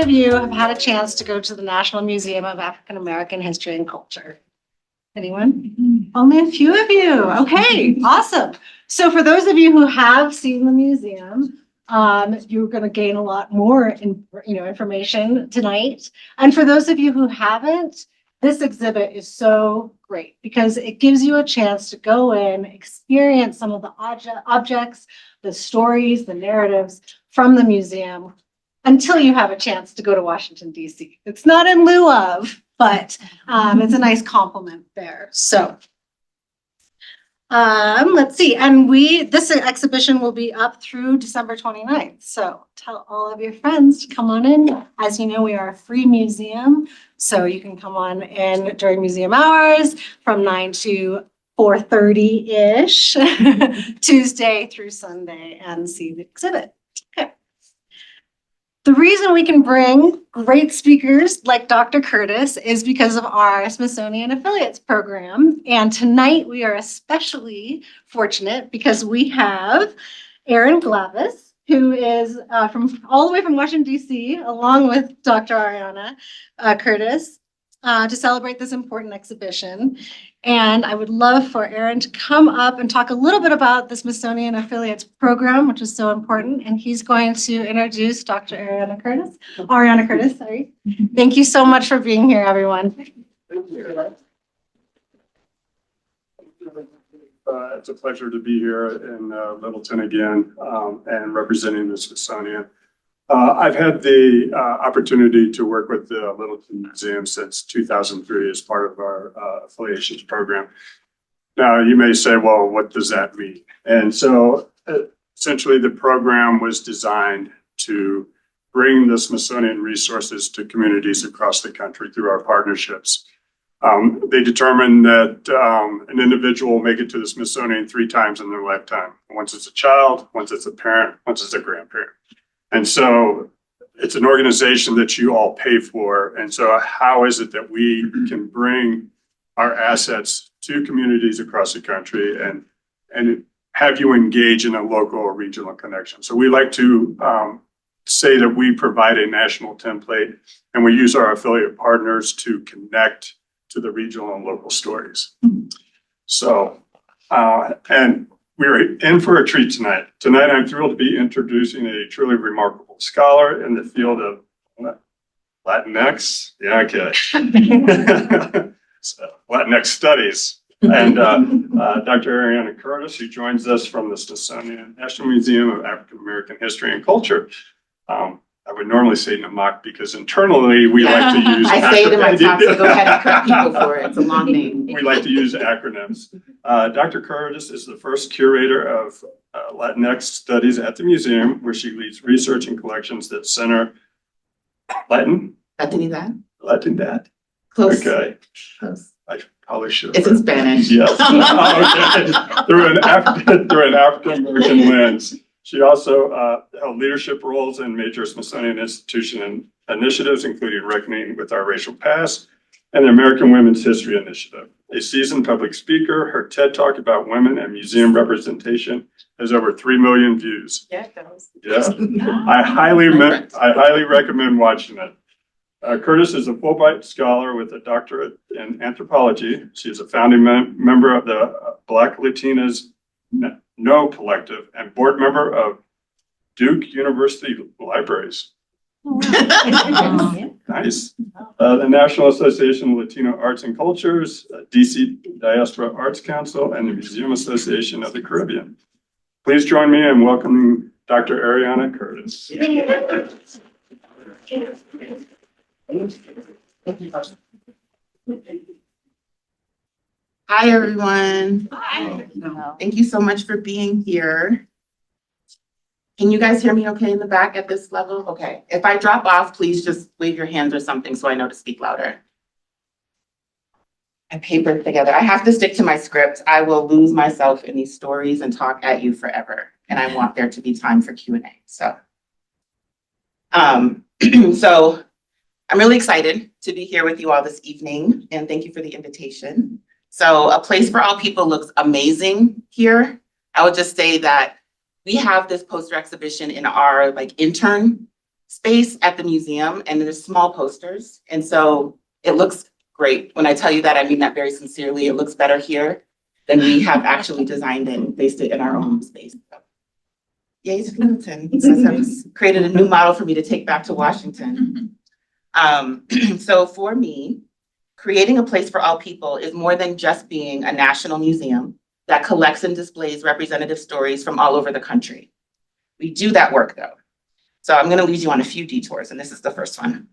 of you have had a chance to go to the National Museum of African American History and Culture? Anyone? Only a few of you. Okay, awesome. So for those of you who have seen the museum, you're going to gain a lot more information tonight. And for those of you who haven't, this exhibit is so great because it gives you a chance to go in, experience some of the objects, the stories, the narratives from the museum until you have a chance to go to Washington, D.C. It's not in lieu of, but it's a nice compliment there. So let's see. And this exhibition will be up through December 29th. So tell all of your friends to come on in. As you know, we are a free museum. So you can come on in during museum hours from 9 to 4:30-ish, Tuesday through Sunday, and see the exhibit. Okay. The reason we can bring great speakers like Dr. Curtis is because of our Smithsonian Affiliates program. And tonight we are especially fortunate because we have Aaron Glavis, who is from all the way from Washington, D.C., along with Dr. Ariana Curtis, to celebrate this important exhibition. And I would love for Aaron to come up and talk a little bit about the Smithsonian Affiliates program, which is so important. And he's going to introduce Dr. Ariana Curtis, sorry. Thank you so much for being here, everyone. It's a pleasure to be here in Littleton again and representing the Smithsonian. I've had the opportunity to work with the Littleton Museum since 2003 as part of our affiliations program. Now, you may say, well, what does that mean? And so essentially the program was designed to bring the Smithsonian resources to communities across the country through our partnerships. They determined that an individual will make it to the Smithsonian 3 times in their lifetime. Once as a child, once as a parent, once as a grandparent. And so it's an organization that you all pay for. And so how is it that we can bring our assets to communities across the country and have you engage in a local or regional connection? So we like to say that we provide a national template and we use our affiliate partners to connect to the regional and local stories. So, and we're in for a treat tonight. Tonight, I'm thrilled to be introducing a truly remarkable scholar in the field of Latinx. Yeah, okay. So, Latinx Studies. And Dr. Ariana Curtis, who joins us from the Smithsonian National Museum of African American History and Culture. I would normally say NMAAHC because internally we like to use I say it in my talk, so go ahead and prep people for it. It's a long name. We like to use acronyms. Dr. Curtis is the first curator of Latinx Studies at the museum, where she leads research and collections that center Latinidad? Latinidad. Close. Okay. Close. I probably should. It's in Spanish. Yes. Okay. Through an African American lens. She also held leadership roles in major Smithsonian institution and initiatives, including Reckoning with Our Racial Past and the American Women's History Initiative. A seasoned public speaker, her TED Talk about women and museum representation has over 3 million views. Yeah, it does. Yeah, I highly recommend watching it. Curtis is a Fulbright scholar with a doctorate in anthropology. She is a founding member of the Black Latinas No Collective and board member of Duke University Libraries. Nice. The National Association of Latino Arts and Cultures, DC Diaspora Arts Council, and the Museum Association of the Caribbean. Please join me in welcoming Dr. Ariana Curtis. Hi, everyone. Hi. Thank you so much for being here. Can you guys hear me okay in the back at this level? Okay. If I drop off, please just wave your hands or something so I know to speak louder. I papered together. I have to stick to my script. I will lose myself in these stories and talk at you forever. And I want there to be time for Q&A. So I'm really excited to be here with you all this evening. And thank you for the invitation. So A Place for All People looks amazing here. I would just say that we have this poster exhibition in our intern space at the museum, and there's small posters. And so it looks great. When I tell you that, I mean that very sincerely. It looks better here than we have actually designed it and placed it in our own space. Yay to Littleton. So it's created a new model for me to take back to Washington. So for me, creating a place for all people is more than just being a national museum that collects and displays representative stories from all over the country. We do that work though. So I'm gonna lead you on a few detours, and this is the first one.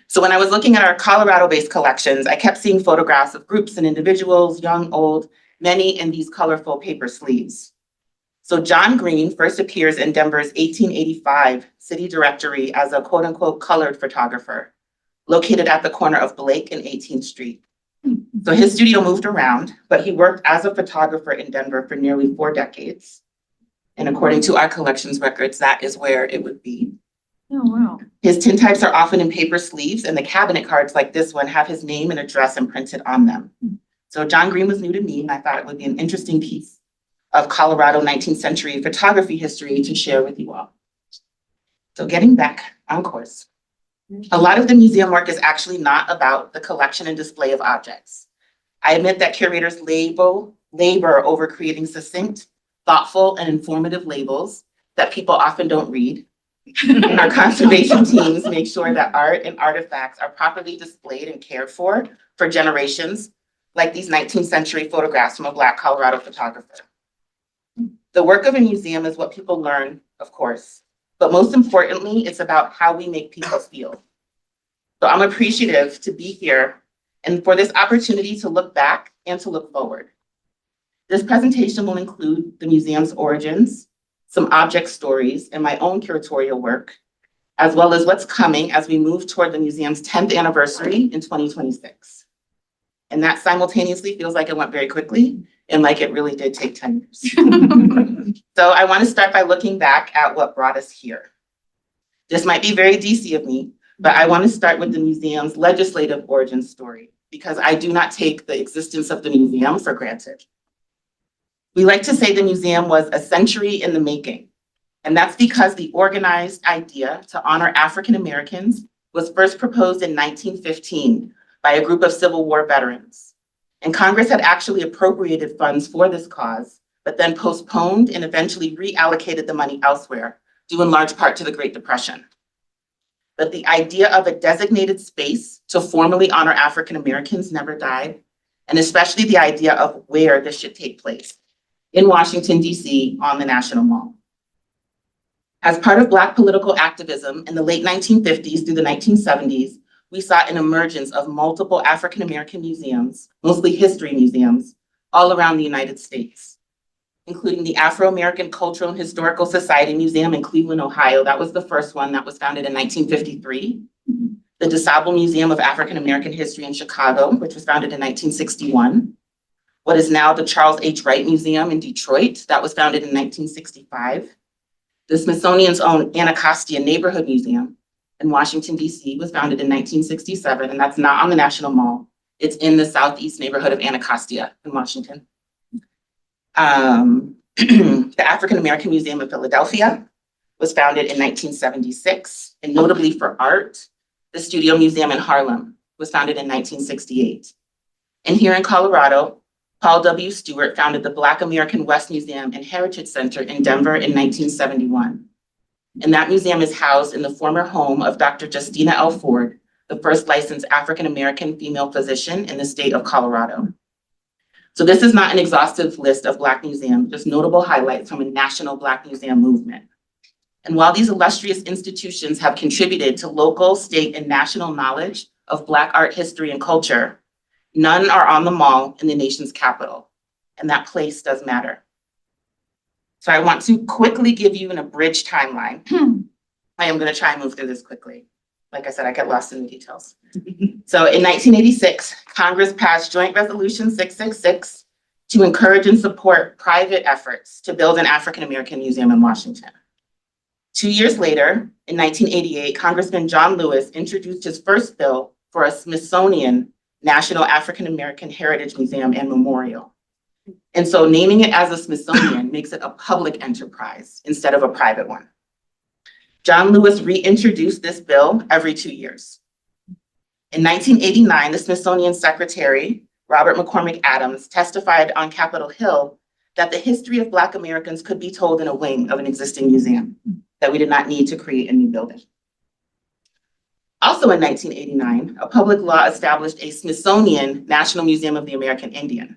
So when I was looking at our Colorado-based collections, I kept seeing photographs of groups and individuals, young, old, many in these colorful paper sleeves. So John Green first appears in Denver's 1885 city directory as a quote unquote colored photographer, located at the corner of Blake and 18th Street. So his studio moved around, but he worked as a photographer in Denver for nearly 4 decades. And according to our collections records, that is where it would be. Oh, wow. His tintypes are often in paper sleeves, and the cabinet cards like this one have his name and address imprinted on them. So John Green was new to me, and I thought it would be an interesting piece of Colorado 19th century photography history to share with you all. So getting back on course. A lot of the museum work is actually not about the collection and display of objects. I admit that curators labor over creating succinct, thoughtful, and informative labels that people often don't read. And our conservation teams make sure that art and artifacts are properly displayed and cared for generations, like these 19th century photographs from a Black Colorado photographer. The work of a museum is what people learn, of course, but most importantly, it's about how we make people feel. So I'm appreciative to be here and for this opportunity to look back and to look forward. This presentation will include the museum's origins, some object stories, and my own curatorial work, as well as what's coming as we move toward the museum's 10th anniversary in 2026. And that simultaneously feels like it went very quickly and like it really did take 10 years. So I want to start by looking back at what brought us here. This might be very DC of me, but I want to start with the museum's legislative origin story because I do not take the existence of the museum for granted. We like to say the museum was a century in the making, and that's because the organized idea to honor African Americans was first proposed in 1915 by a group of Civil War veterans. And Congress had actually appropriated funds for this cause, but then postponed and eventually reallocated the money elsewhere, due in large part to the Great Depression. But the idea of a designated space to formally honor African Americans never died, and especially the idea of where this should take place, in Washington, DC, on the National Mall. As part of Black political activism in the late 1950s through the 1970s, we saw an emergence of multiple African American museums, mostly history museums, all around the United States, including the Afro-American Cultural and Historical Society Museum in Cleveland, Ohio. That was the first one that was founded in 1953. The DeSable Museum of African American History in Chicago, which was founded in 1961. What is now the Charles H. Wright Museum in Detroit, that was founded in 1965. The Smithsonian's own Anacostia Neighborhood Museum in Washington, DC was founded in 1967, and that's not on the National Mall. It's in the southeast neighborhood of Anacostia in Washington. The African American Museum of Philadelphia was founded in 1976, and notably for art, the Studio Museum in Harlem was founded in 1968. And here in Colorado, Paul W. Stewart founded the Black American West Museum and Heritage Center in Denver in 1971. And that museum is housed in the former home of Dr. Justina L. Ford, the first licensed African American female physician in the state of Colorado. So this is not an exhaustive list of Black museums, just notable highlights from a national Black museum movement. And while these illustrious institutions have contributed to local, state, and national knowledge of Black art history and culture, none are on the mall in the nation's capital, and that place does matter. So I want to quickly give you an abridged timeline. I am going to try and move through this quickly. Like I said, I get lost in the details. So in 1986, Congress passed Joint Resolution 666 to encourage and support private efforts to build an African American museum in Washington. 2 years later, in 1988, Congressman John Lewis introduced his first bill for a Smithsonian National African American Heritage Museum and Memorial. And so naming it as a Smithsonian makes it a public enterprise instead of a private one. John Lewis reintroduced this bill every 2 years. In 1989, the Smithsonian Secretary, Robert McCormick Adams, testified on Capitol Hill that the history of Black Americans could be told in a wing of an existing museum, that we did not need to create a new building. Also in 1989, a public law established a Smithsonian National Museum of the American Indian,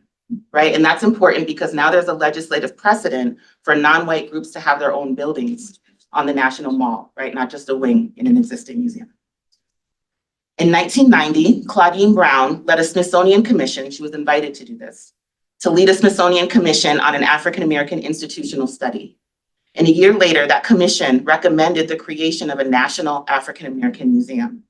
right? And that's important because now there's a legislative precedent for non-white groups to have their own buildings on the National Mall, right? Not just a wing in an existing museum. In 1990, Claudine Brown led a Smithsonian commission, she was invited to do this, to lead a Smithsonian commission on an African-American institutional study. And a year later, that commission recommended the creation of a national African-American museum,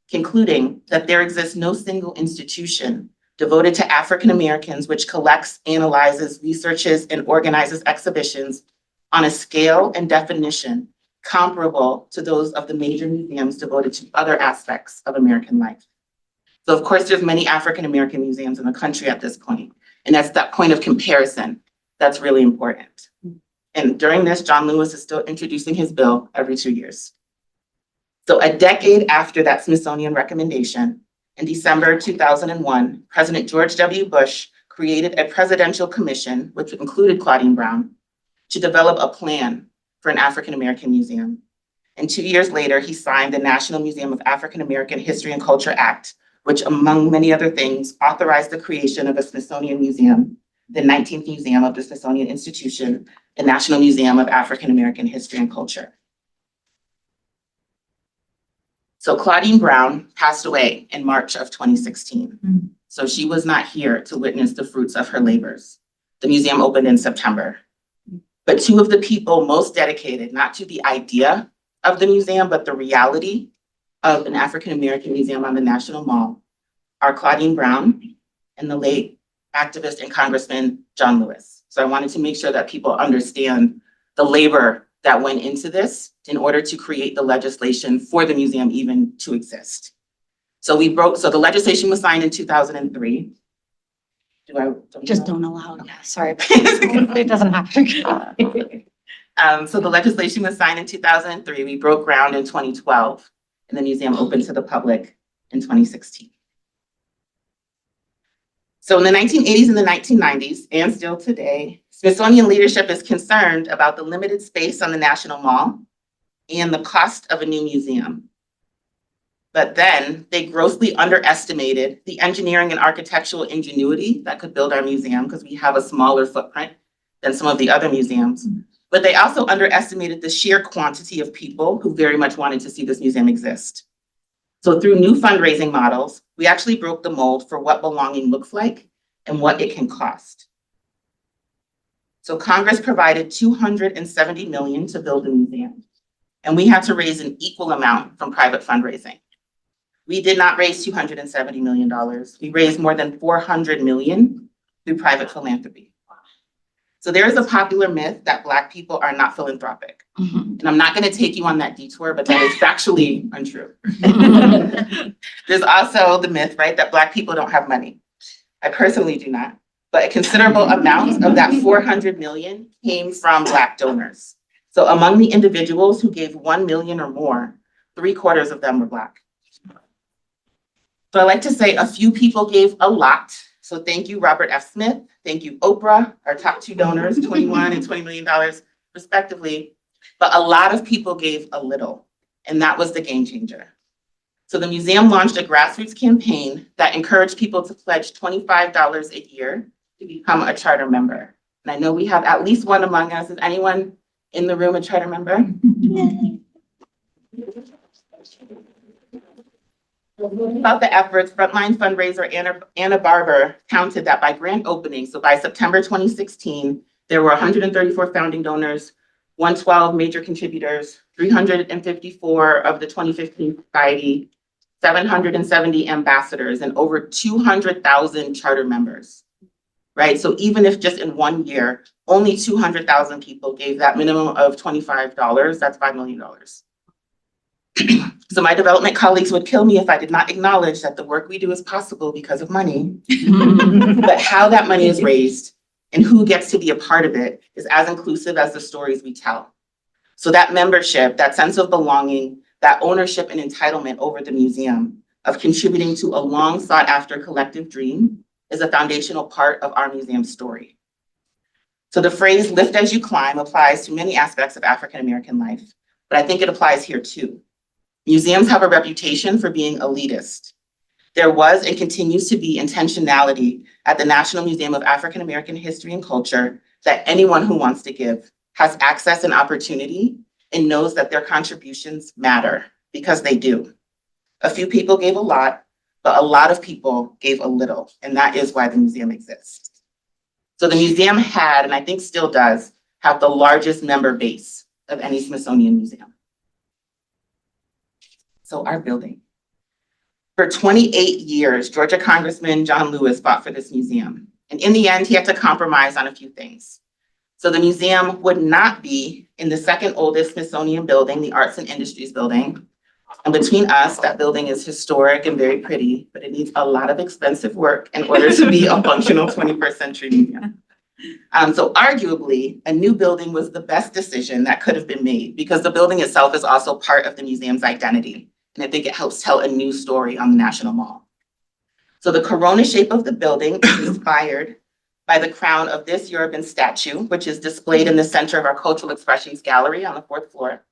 concluding that there exists no single institution devoted to African-Americans which collects, analyzes, researches, and organizes exhibitions on a scale and definition comparable to those of the major museums devoted to other aspects of American life. So of course, there's many African-American museums in the country at this point, and that's that point of comparison that's really important. And during this, John Lewis is still introducing his bill every 2 years. So a decade after that Smithsonian recommendation, in December 2001, President George W. Bush created a presidential commission, which included Claudine Brown, to develop a plan for an African-American museum. And 2 years later, he signed the National Museum of African American History and Culture Act, which among many other things, authorized the creation of a Smithsonian Museum, the 19th Museum of the Smithsonian Institution, the National Museum of African American History and Culture. So Claudine Brown passed away in March of 2016. So she was not here to witness the fruits of her labors. The museum opened in September. But two of the people most dedicated, not to the idea of the museum, but the reality of an African American museum on the National Mall, are Claudine Brown and the late activist and Congressman John Lewis. So I wanted to make sure that people understand the labor that went into this in order to create the legislation for the museum even to exist. So the legislation was signed in 2003. Just don't allow it. Yeah, sorry. It doesn't have to. So the legislation was signed in 2003. We broke ground in 2012, and the museum opened to the public in 2016. So in the 1980s and the 1990s, and still today, Smithsonian leadership is concerned about the limited space on the National Mall and the cost of a new museum. But then they grossly underestimated the engineering and architectural ingenuity that could build our museum, because we have a smaller footprint than some of the other museums. But they also underestimated the sheer quantity of people who very much wanted to see this museum exist. So through new fundraising models, we actually broke the mold for what belonging looks like and what it can cost. So Congress provided $270 million to build the museum, and we had to raise an equal amount from private fundraising. We did not raise $270 million. We raised more than $400 million through private philanthropy. So there is a popular myth that Black people are not philanthropic. And I'm not going to take you on that detour, but that is factually untrue. There's also the myth, right, that Black people don't have money. I personally do not, but a considerable amount of that $400 million came from Black donors. So among the individuals who gave 1 million or more, 3/4 of them were Black. So I like to say a few people gave a lot. So thank you, Robert F. Smith. Thank you, Oprah, our top two donors, $21 and $20 million respectively. But a lot of people gave a little, and that was the game changer. So the museum launched a grassroots campaign that encouraged people to pledge $25 a year to become a charter member. And I know we have at least one among us. Is anyone in the room a charter member? About the efforts, frontline fundraiser Anna Barber counted that by grand opening, so by September 2016, there were 134 founding donors, 112 major contributors, 354 of the 2015 society, 770 ambassadors, and over 200,000 charter members, right? So even if just in 1 year, only 200,000 people gave that minimum of $25, that's $5 million. So my development colleagues would kill me if I did not acknowledge that the work we do is possible because of money, but how that money is raised and who gets to be a part of it is as inclusive as the stories we tell. So that membership, that sense of belonging, that ownership and entitlement over the museum of contributing to a long sought after collective dream is a foundational part of our museum story. So the phrase lift as you climb applies to many aspects of African American life, but I think it applies here too. Museums have a reputation for being elitist. There was and continues to be intentionality at the National Museum of African American History and Culture that anyone who wants to give has access and opportunity and knows that their contributions matter, because they do. A few people gave a lot, but a lot of people gave a little, and that is why the museum exists. So the museum had, and I think still does, have the largest member base of any Smithsonian museum. So our building. For 28 years, Georgia Congressman John Lewis fought for this museum. And in the end, he had to compromise on a few things. So the museum would not be in the second oldest Smithsonian building, the Arts and Industries building. And between us, that building is historic and very pretty, but it needs a lot of expensive work in order to be a functional 21st century museum. So arguably, a new building was the best decision that could have been made, because the building itself is also part of the museum's identity. And I think it helps tell a new story on the National Mall. So the corona shape of the building is inspired by the crown of this Yoruban statue, which is displayed in the center of our Cultural Expressions Gallery on the 4th floor.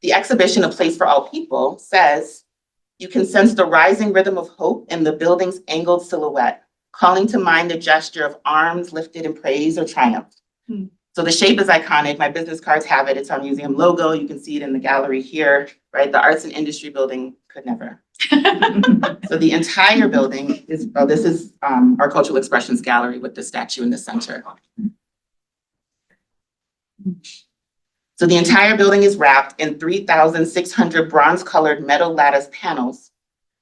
The exhibition, A Place for All People, says, you can sense the rising rhythm of hope in the building's angled silhouette, calling to mind the gesture of arms lifted in praise or triumph. So the shape is iconic. My business cards have it. It's our museum logo. You can see it in the gallery here, right? The Arts and Industry building could never. So the entire building is, this is our Cultural Expressions Gallery with the statue in the center. So the entire building is wrapped in 3,600 bronze-colored metal lattice panels,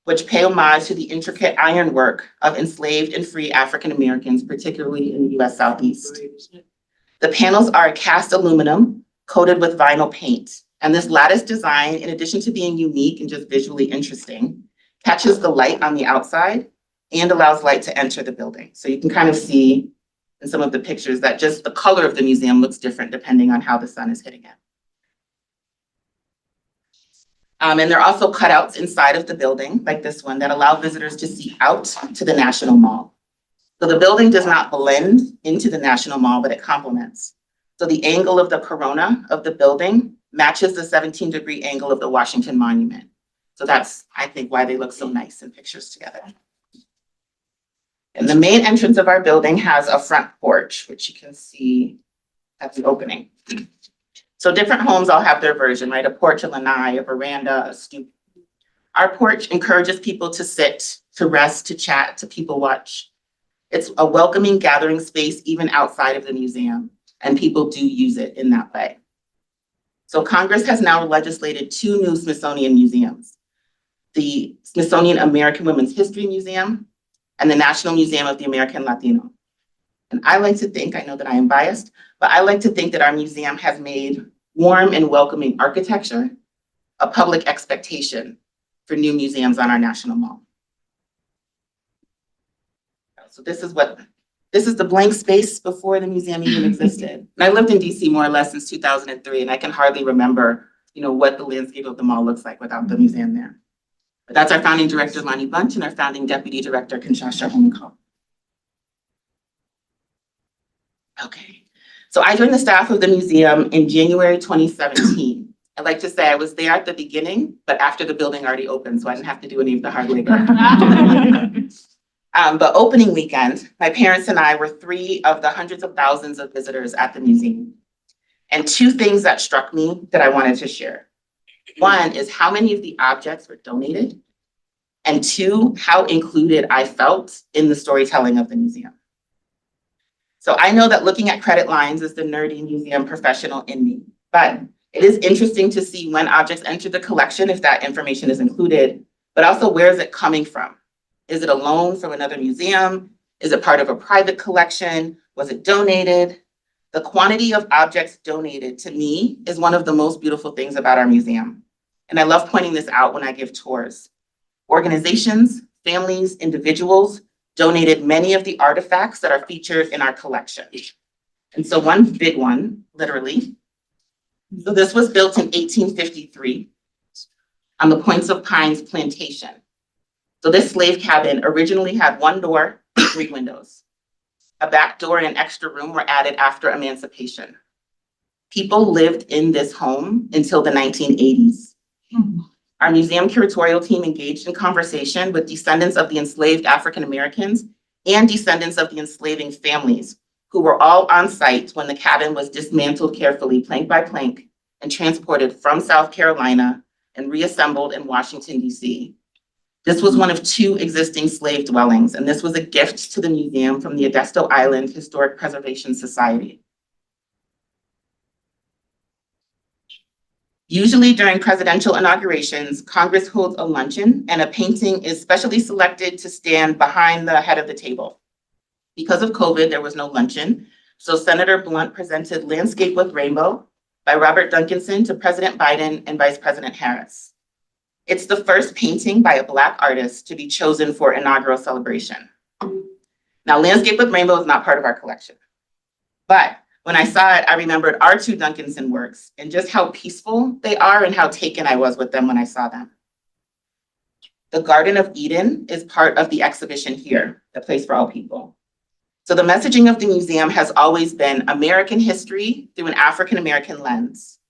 which pay homage to the intricate ironwork of enslaved and free African Americans, particularly in the US Southeast. The panels are cast aluminum coated with vinyl paint. And this lattice design, in addition to being unique and just visually interesting, catches the light on the outside and allows light to enter the building. So you can kind of see in some of the pictures that just the color of the museum looks different depending on how the sun is hitting it. And there are also cutouts inside of the building, like this one, that allow visitors to see out to the National Mall. So the building does not blend into the National Mall, but it complements. So the angle of the corona of the building matches the 17-degree angle of the Washington Monument. So that's, I think, why they look so nice in pictures together. And the main entrance of our building has a front porch, which you can see at the opening. So different homes all have their version, right? A porch, a lanai, a veranda, a stoop. Our porch encourages people to sit, to rest, to chat, to people watch. It's a welcoming gathering space even outside of the museum, and people do use it in that way. So Congress has now legislated 2 new Smithsonian museums, the Smithsonian American Women's History Museum and the National Museum of the American Latino. And I like to think, I know that I am biased, but I like to think that our museum has made warm and welcoming architecture a public expectation for new museums on our National Mall. So this is the blank space before the museum even existed. And I lived in DC more or less since 2003, and I can hardly remember, what the landscape of the mall looks like without the museum there. But that's our founding director, Lonnie Bunch, and our founding deputy director, Kinshasa Homiko. Okay, so I joined the staff of the museum in January 2017. I'd like to say I was there at the beginning, but after the building already opened, so I didn't have to do any of the hard labor. But opening weekend, my parents and I were 3 of the hundreds of thousands of visitors at the museum. And 2 things that struck me that I wanted to share. One is how many of the objects were donated, and 2, how included I felt in the storytelling of the museum. So I know that looking at credit lines is the nerdy museum professional in me, but it is interesting to see when objects enter the collection, if that information is included, but also where is it coming from? Is it a loan from another museum? Is it part of a private collection? Was it donated? The quantity of objects donated to me is one of the most beautiful things about our museum. And I love pointing this out when I give tours. Organizations, families, individuals donated many of the artifacts that are featured in our collection. And so one big one, literally, So this was built in 1853 on the Points of Pines plantation. So this slave cabin originally had one door, 3 windows. A back door and an extra room were added after emancipation. People lived in this home until the 1980s. Our museum curatorial team engaged in conversation with descendants of the enslaved African Americans and descendants of the enslaving families, who were all on site when the cabin was dismantled carefully, plank by plank, and transported from South Carolina and reassembled in Washington, D.C. This was one of 2 existing slave dwellings, and this was a gift to the museum from the Edisto Island Historic Preservation Society. Usually during presidential inaugurations, Congress holds a luncheon and a painting is specially selected to stand behind the head of the table. Because of COVID, there was no luncheon, so Senator Blunt presented Landscape with Rainbow by Robert Duncanson to President Biden and Vice President Harris. It's the first painting by a Black artist to be chosen for inaugural celebration. Now, Landscape with Rainbow is not part of our collection, but when I saw it, I remembered our 2 Duncanson works and just how peaceful they are and how taken I was with them when I saw them. The Garden of Eden is part of the exhibition here, A Place for All People. So the messaging of the museum has always been American history through an African American lens.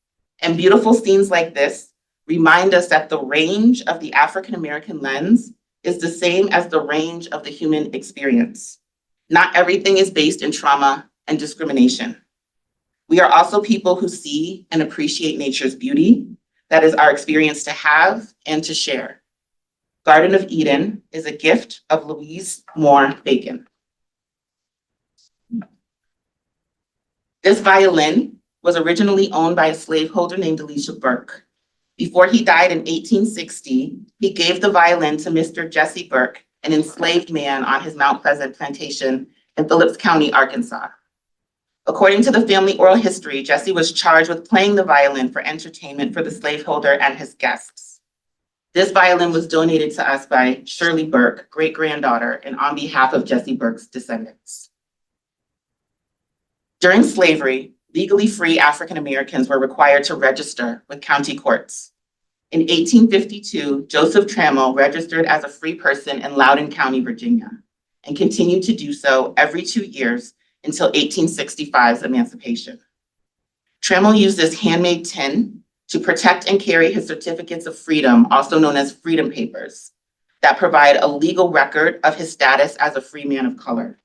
And beautiful scenes like this remind us that the range of the African American lens is the same as the range of the human experience. Not everything is based in trauma and discrimination. We are also people who see and appreciate nature's beauty. That is our experience to have and to share. Garden of Eden is a gift of Louise Moore Bacon. This violin was originally owned by a slaveholder named Elisha Burke. Before he died in 1860, he gave the violin to Mr. Jesse Burke, an enslaved man on his Mount Pleasant plantation in Phillips County, Arkansas. According to the family oral history, Jesse was charged with playing the violin for entertainment for the slaveholder and his guests. This violin was donated to us by Shirley Burke, great-granddaughter, and on behalf of Jesse Burke's descendants. During slavery, legally free African Americans were required to register with county courts. In 1852, Joseph Trammell registered as a free person in Loudoun County, Virginia, and continued to do so every 2 years until 1865's emancipation. Trammell used this handmade tin to protect and carry his certificates of freedom, also known as freedom papers, that provide a legal record of his status as a free man of color.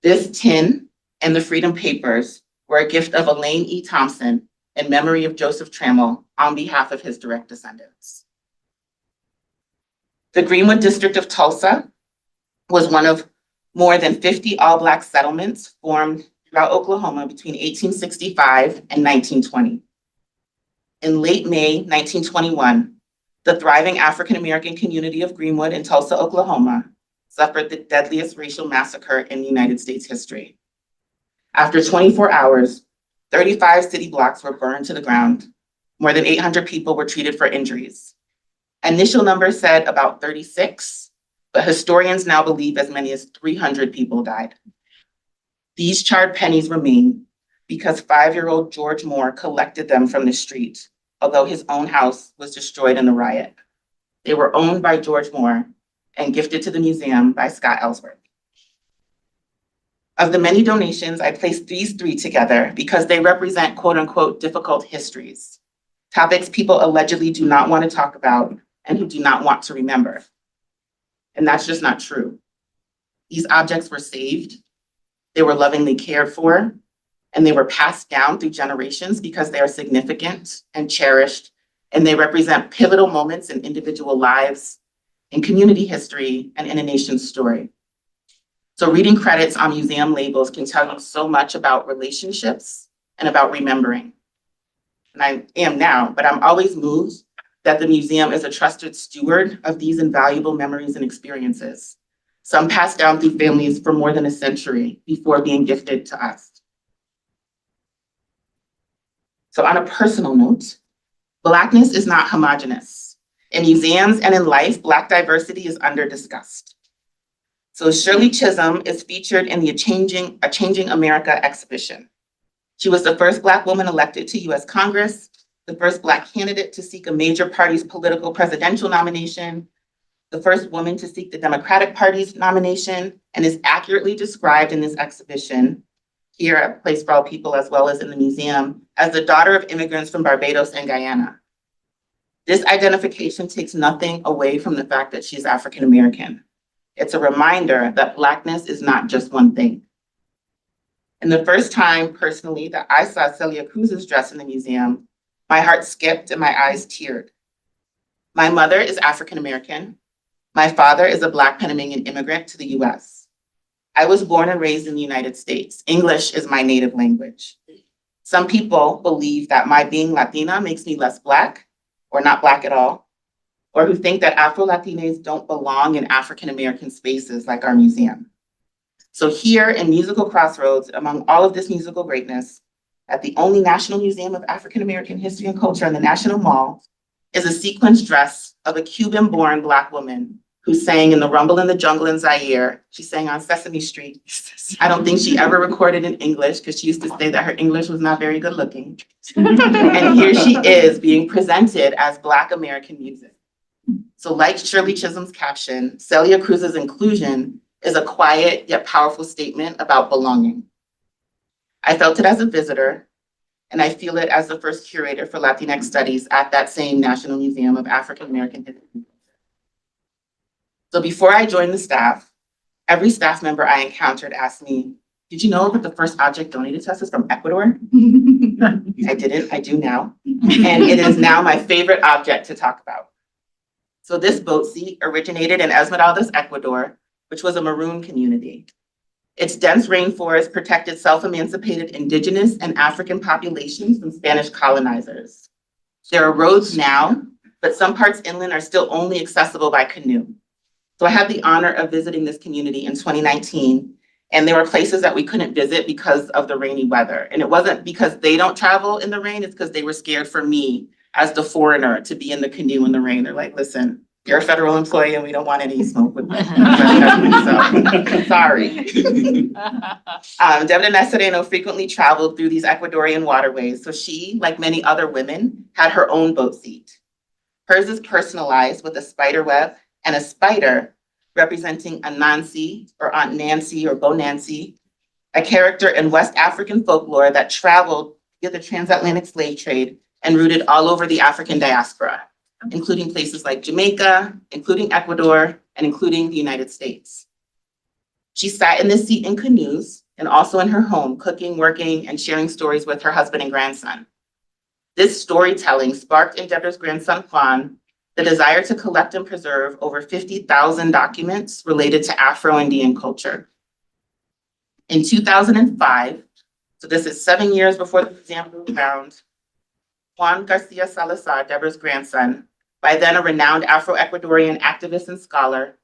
This tin and the freedom papers were a gift of Elaine E. Thompson in memory of Joseph Trammell on behalf of his direct descendants. The Greenwood District of Tulsa was one of more than 50 all-Black settlements formed throughout Oklahoma between 1865 and 1920. In late May 1921, the thriving African-American community of Greenwood in Tulsa, Oklahoma, suffered the deadliest racial massacre in United States history. After 24 hours, 35 city blocks were burned to the ground. More than 800 people were treated for injuries. Initial numbers said about 36, but historians now believe as many as 300 people died. These charred pennies remain because 5-year-old George Moore collected them from the street, although his own house was destroyed in the riot. They were owned by George Moore and gifted to the museum by Scott Ellsworth. Of the many donations, I placed these 3 together because they represent quote unquote difficult histories, topics people allegedly do not want to talk about and who do not want to remember. And that's just not true. These objects were saved, they were lovingly cared for, and they were passed down through generations because they are significant and cherished, and they represent pivotal moments in individual lives, in community history, and in a nation's story. So reading credits on museum labels can tell you so much about relationships and about remembering. And I am now, but I'm always moved that the museum is a trusted steward of these invaluable memories and experiences, some passed down through families for more than a century before being gifted to us. So on a personal note, Blackness is not homogenous. In museums and in life, Black diversity is under-discussed. So Shirley Chisholm is featured in the A Changing America exhibition. She was the first Black woman elected to US Congress, the first Black candidate to seek a major party's political presidential nomination, the first woman to seek the Democratic Party's nomination, and is accurately described in this exhibition here at Place for All People, as well as in the museum, as the daughter of immigrants from Barbados and Guyana. This identification takes nothing away from the fact that she's African American. It's a reminder that Blackness is not just one thing. And the first time personally that I saw Celia Cruz's dress in the museum, my heart skipped and my eyes teared. My mother is African American. My father is a Black Panamanian immigrant to the US. I was born and raised in the United States. English is my native language. Some people believe that my being Latina makes me less Black or not Black at all, or who think that Afro-Latinas don't belong in African American spaces like our museum. So here in Musical Crossroads, among all of this musical greatness, at the only National Museum of African American History and Culture in the National Mall, is a sequenced dress of a Cuban-born Black woman who sang in the Rumble in the Jungle in Zaire. She sang on Sesame Street. I don't think she ever recorded in English because she used to say that her English was not very good looking. And here she is being presented as Black American music. So like Shirley Chisholm's caption, Celia Cruz's inclusion is a quiet yet powerful statement about belonging. I felt it as a visitor, and I feel it as the first curator for Latinx Studies at that same National Museum of African American History. So before I joined the staff, every staff member I encountered asked me, did you know that the first object donated to us is from Ecuador? I didn't, I do now. And it is now my favorite object to talk about. So this boat seat originated in Esmeraldas, Ecuador, which was a maroon community. Its dense rainforest protected self-emancipated indigenous and African populations from Spanish colonizers. There are roads now, but some parts inland are still only accessible by canoe. So I had the honor of visiting this community in 2019, and there were places that we couldn't visit because of the rainy weather. And it wasn't because they don't travel in the rain, it's because they were scared for me as the foreigner to be in the canoe in the rain. They're like, listen, you're a federal employee and we don't want any smoke with you. So, sorry. Devin Nessereno frequently traveled through these Ecuadorian waterways. So she, like many other women, had her own boat seat. Hers is personalized with a spider web and a spider representing Anansi or Aunt Nancy or Bo Nancy, a character in West African folklore that traveled via the transatlantic slave trade and rooted all over the African diaspora, including places like Jamaica, including Ecuador, and including the United States. She sat in this seat in canoes and also in her home, cooking, working, and sharing stories with her husband and grandson. This storytelling sparked in Deborah's grandson, Juan, the desire to collect and preserve over 50,000 documents related to Afro-Indian culture. In 2005, so this is 7 years before the museum was found, Juan Garcia Salazar, Deborah's grandson, by then a renowned Afro-Ecuadorian activist and scholar,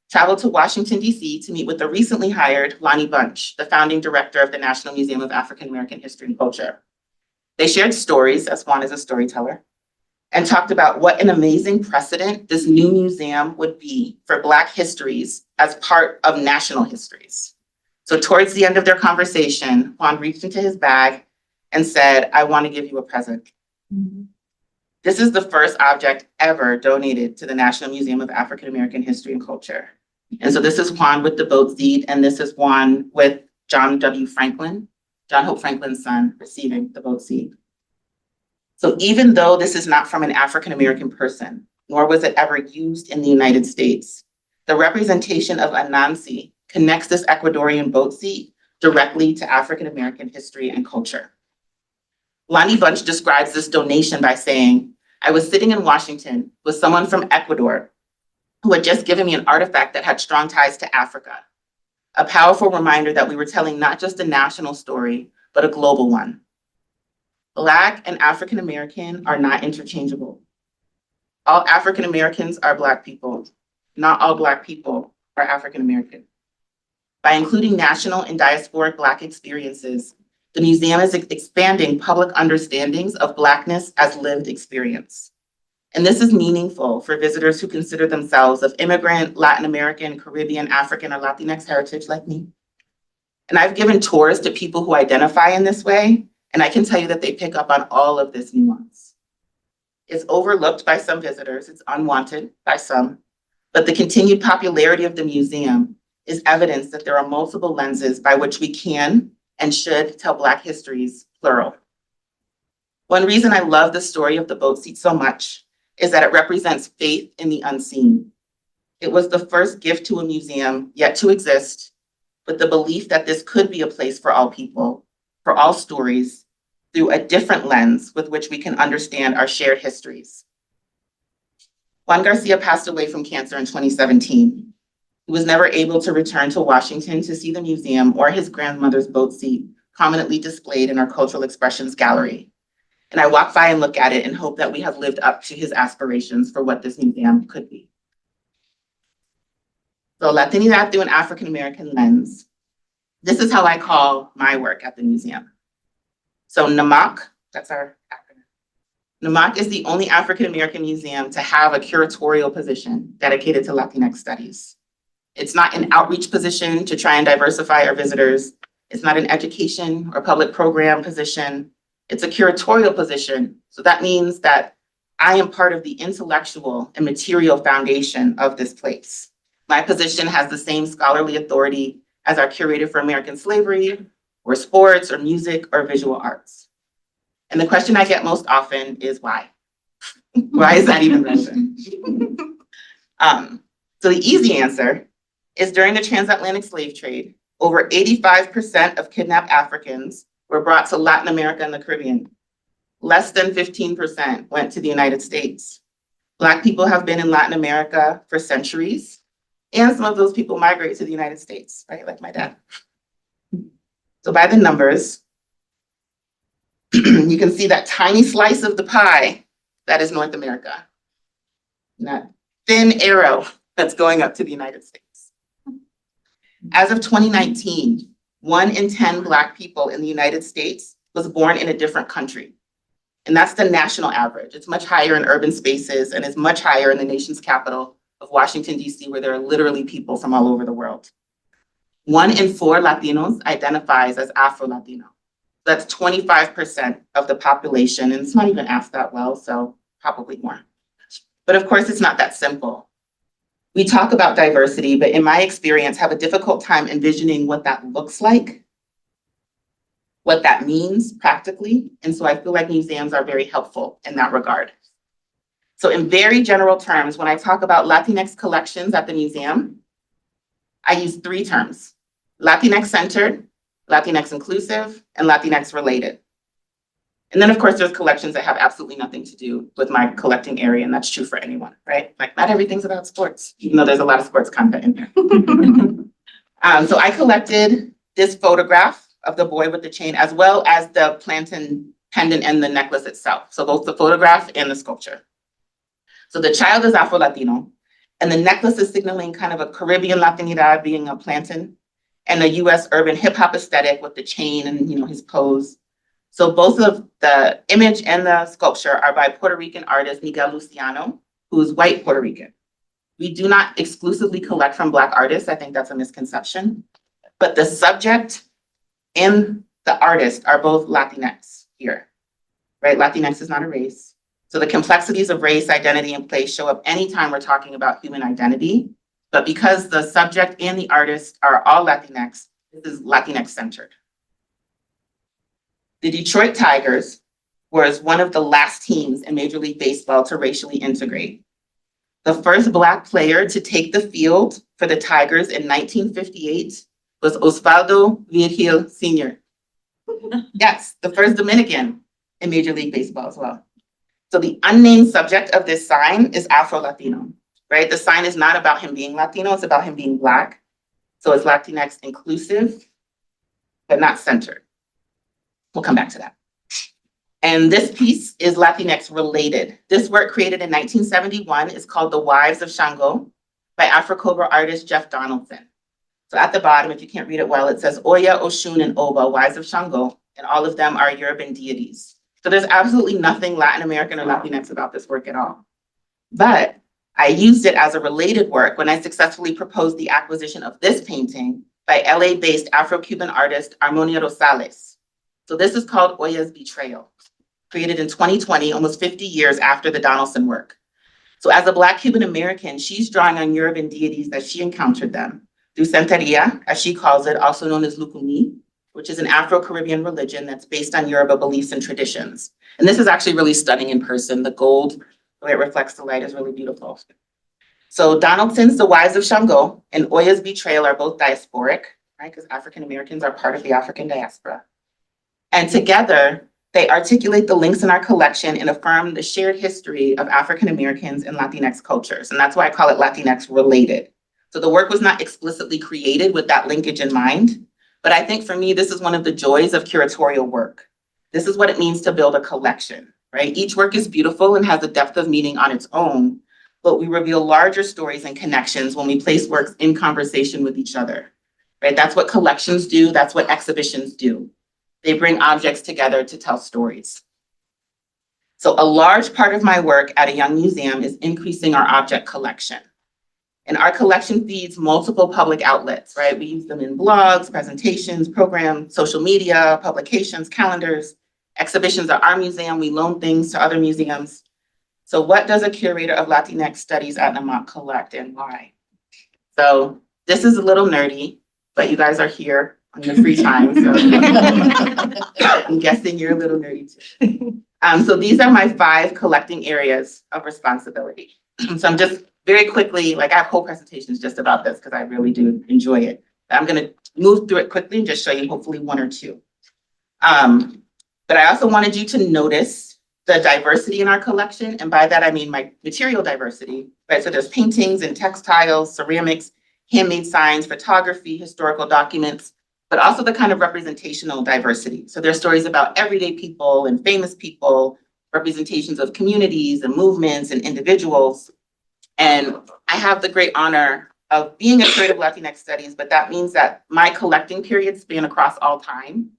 traveled to Washington, D.C. to meet with the recently hired Lonnie Bunch, the founding director of the National Museum of African American History and Culture. They shared stories, as Juan is a storyteller, and talked about what an amazing precedent this new museum would be for Black histories as part of national histories. So towards the end of their conversation, Juan reached into his bag and said, I want to give you a present. Mm-hmm. This is the first object ever donated to the National Museum of African American History and Culture. And so this is Juan with the boat seat, and this is Juan with John W. Franklin, John Hope Franklin's son, receiving the boat seat. So even though this is not from an African American person, nor was it ever used in the United States, the representation of Anansi connects this Ecuadorian boat seat directly to African American history and culture. Lonnie Bunch describes this donation by saying, I was sitting in Washington with someone from Ecuador who had just given me an artifact that had strong ties to Africa, a powerful reminder that we were telling not just a national story, but a global one. Black and African American are not interchangeable. All African Americans are Black people. Not all Black people are African American. By including national and diasporic Black experiences, the museum is expanding public understandings of Blackness as lived experience. And this is meaningful for visitors who consider themselves of immigrant, Latin American, Caribbean, African, or Latinx heritage like me. And I've given tours to people who identify in this way, And I can tell you that they pick up on all of this nuance. It's overlooked by some visitors, it's unwanted by some, but the continued popularity of the museum is evidence that there are multiple lenses by which we can and should tell Black histories, plural. One reason I love the story of the boat seat so much is that it represents faith in the unseen. It was the first gift to a museum yet to exist, with the belief that this could be a place for all people, for all stories, through a different lens with which we can understand our shared histories. Juan Garcia passed away from cancer in 2017. He was never able to return to Washington to see the museum or his grandmother's boat seat prominently displayed in our Cultural Expressions Gallery. And I walk by and look at it and hope that we have lived up to his aspirations for what this museum could be. So Latinidad through an African-American lens. This is how I call my work at the museum. So NMAAHC, that's our acronym. NMAAHC is the only African-American museum to have a curatorial position dedicated to Latinx studies. It's not an outreach position to try and diversify our visitors. It's not an education or public program position. It's a curatorial position. So that means that I am part of the intellectual and material foundation of this place. My position has the same scholarly authority as our curator for American slavery, or sports, or music, or visual arts. And the question I get most often is why? Why is that even relevant? So the easy answer is during the transatlantic slave trade, over 85% of kidnapped Africans were brought to Latin America and the Caribbean. Less than 15% went to the United States. Black people have been in Latin America for centuries, and some of those people migrate to the United States, right? Like my dad. So by the numbers, you can see that tiny slice of the pie that is North America. And that thin arrow that's going up to the United States. As of 2019, 1 in 10 Black people in the United States was born in a different country. And that's the national average. It's much higher in urban spaces and is much higher in the nation's capital of Washington, D.C., where there are literally people from all over the world. 1 in 4 Latinos identifies as Afro-Latino. That's 25% of the population, and it's not even asked that well, so probably more. But of course, it's not that simple. We talk about diversity, but in my experience, have a difficult time envisioning what that looks like, what that means practically. And so I feel like museums are very helpful in that regard. So in very general terms, when I talk about Latinx collections at the museum, I use 3 terms: Latinx centered, Latinx inclusive, and Latinx related. And then of course, there's collections that have absolutely nothing to do with my collecting area, and that's true for anyone, right? Like not everything's about sports, even though there's a lot of sports content in there. So I collected this photograph of the boy with the chain, as well as the plantain pendant and the necklace itself. So both the photograph and the sculpture. So the child is Afro-Latino, and the necklace is signaling kind of a Caribbean Latinidad, being a plantain, and a US urban hip hop aesthetic with the chain and his pose. So both of the image and the sculpture are by Puerto Rican artist Miguel Luciano, who is white Puerto Rican. We do not exclusively collect from Black artists. I think that's a misconception. But the subject and the artist are both Latinx here, right? Latinx is not a race. So the complexities of race, identity, and place show up anytime we're talking about human identity. But because the subject and the artist are all Latinx, this is Latinx centered. The Detroit Tigers was one of the last teams in Major League Baseball to racially integrate. The first Black player to take the field for the Tigers in 1958 was Osvaldo Virgil Sr. Yes, the first Dominican in Major League Baseball as well. So the unnamed subject of this sign is Afro-Latino, right? The sign is not about him being Latino, it's about him being Black. So it's Latinx inclusive, but not centered. We'll come back to that. And this piece is Latinx related. This work, created in 1971, is called The Wives of Shango by Afro-Cobra artist Jeff Donaldson. So at the bottom, if you can't read it well, it says Oya, Oshun, and Oba, wives of Shango, and all of them are Yoruban deities. So there's absolutely nothing Latin American or Latinx about this work at all. But I used it as a related work when I successfully proposed the acquisition of this painting by LA-based Afro-Cuban artist Armonia Rosales. So this is called Oya's Betrayal, created in 2020, almost 50 years after the Donaldson work. So as a Black Cuban American, she's drawing on Yoruban deities as she encountered them through Santeria, as she calls it, also known as Lukumi, which is an Afro-Caribbean religion that's based on Yoruba beliefs and traditions. And this is actually really stunning in person. The gold, the way it reflects the light, is really beautiful. So Donaldson's The Wives of Shango and Oya's Betrayal are both diasporic, right? Because African Americans are part of the African diaspora. And together, they articulate the links in our collection and affirm the shared history of African Americans and Latinx cultures. And that's why I call it Latinx related. So the work was not explicitly created with that linkage in mind, but I think for me, this is one of the joys of curatorial work. This is what it means to build a collection, right? Each work is beautiful and has a depth of meaning on its own, but we reveal larger stories and connections when we place works in conversation with each other, right? That's what collections do. That's what exhibitions do. They bring objects together to tell stories. So a large part of my work at a young museum is increasing our object collection. And our collection feeds multiple public outlets, right? We use them in blogs, presentations, programs, social media, publications, calendars, exhibitions at our museum. We loan things to other museums. So what does a curator of Latinx studies at NMAAHC collect and why? So this is a little nerdy, but you guys are here on your free time. So I'm guessing you're a little nerdy too. So these are my 5 collecting areas of responsibility. So I'm just very quickly, like I have whole presentations just about this because I really do enjoy it. I'm gonna move through it quickly and just show you hopefully 1 or 2. But I also wanted you to notice the diversity in our collection. And by that, I mean my material diversity, right? So there's paintings and textiles, ceramics, handmade signs, photography, historical documents, but also the kind of representational diversity. So there's stories about everyday people and famous people, representations of communities and movements and individuals. And I have the great honor of being a curator of Latinx studies, but that means that my collecting periods span across all time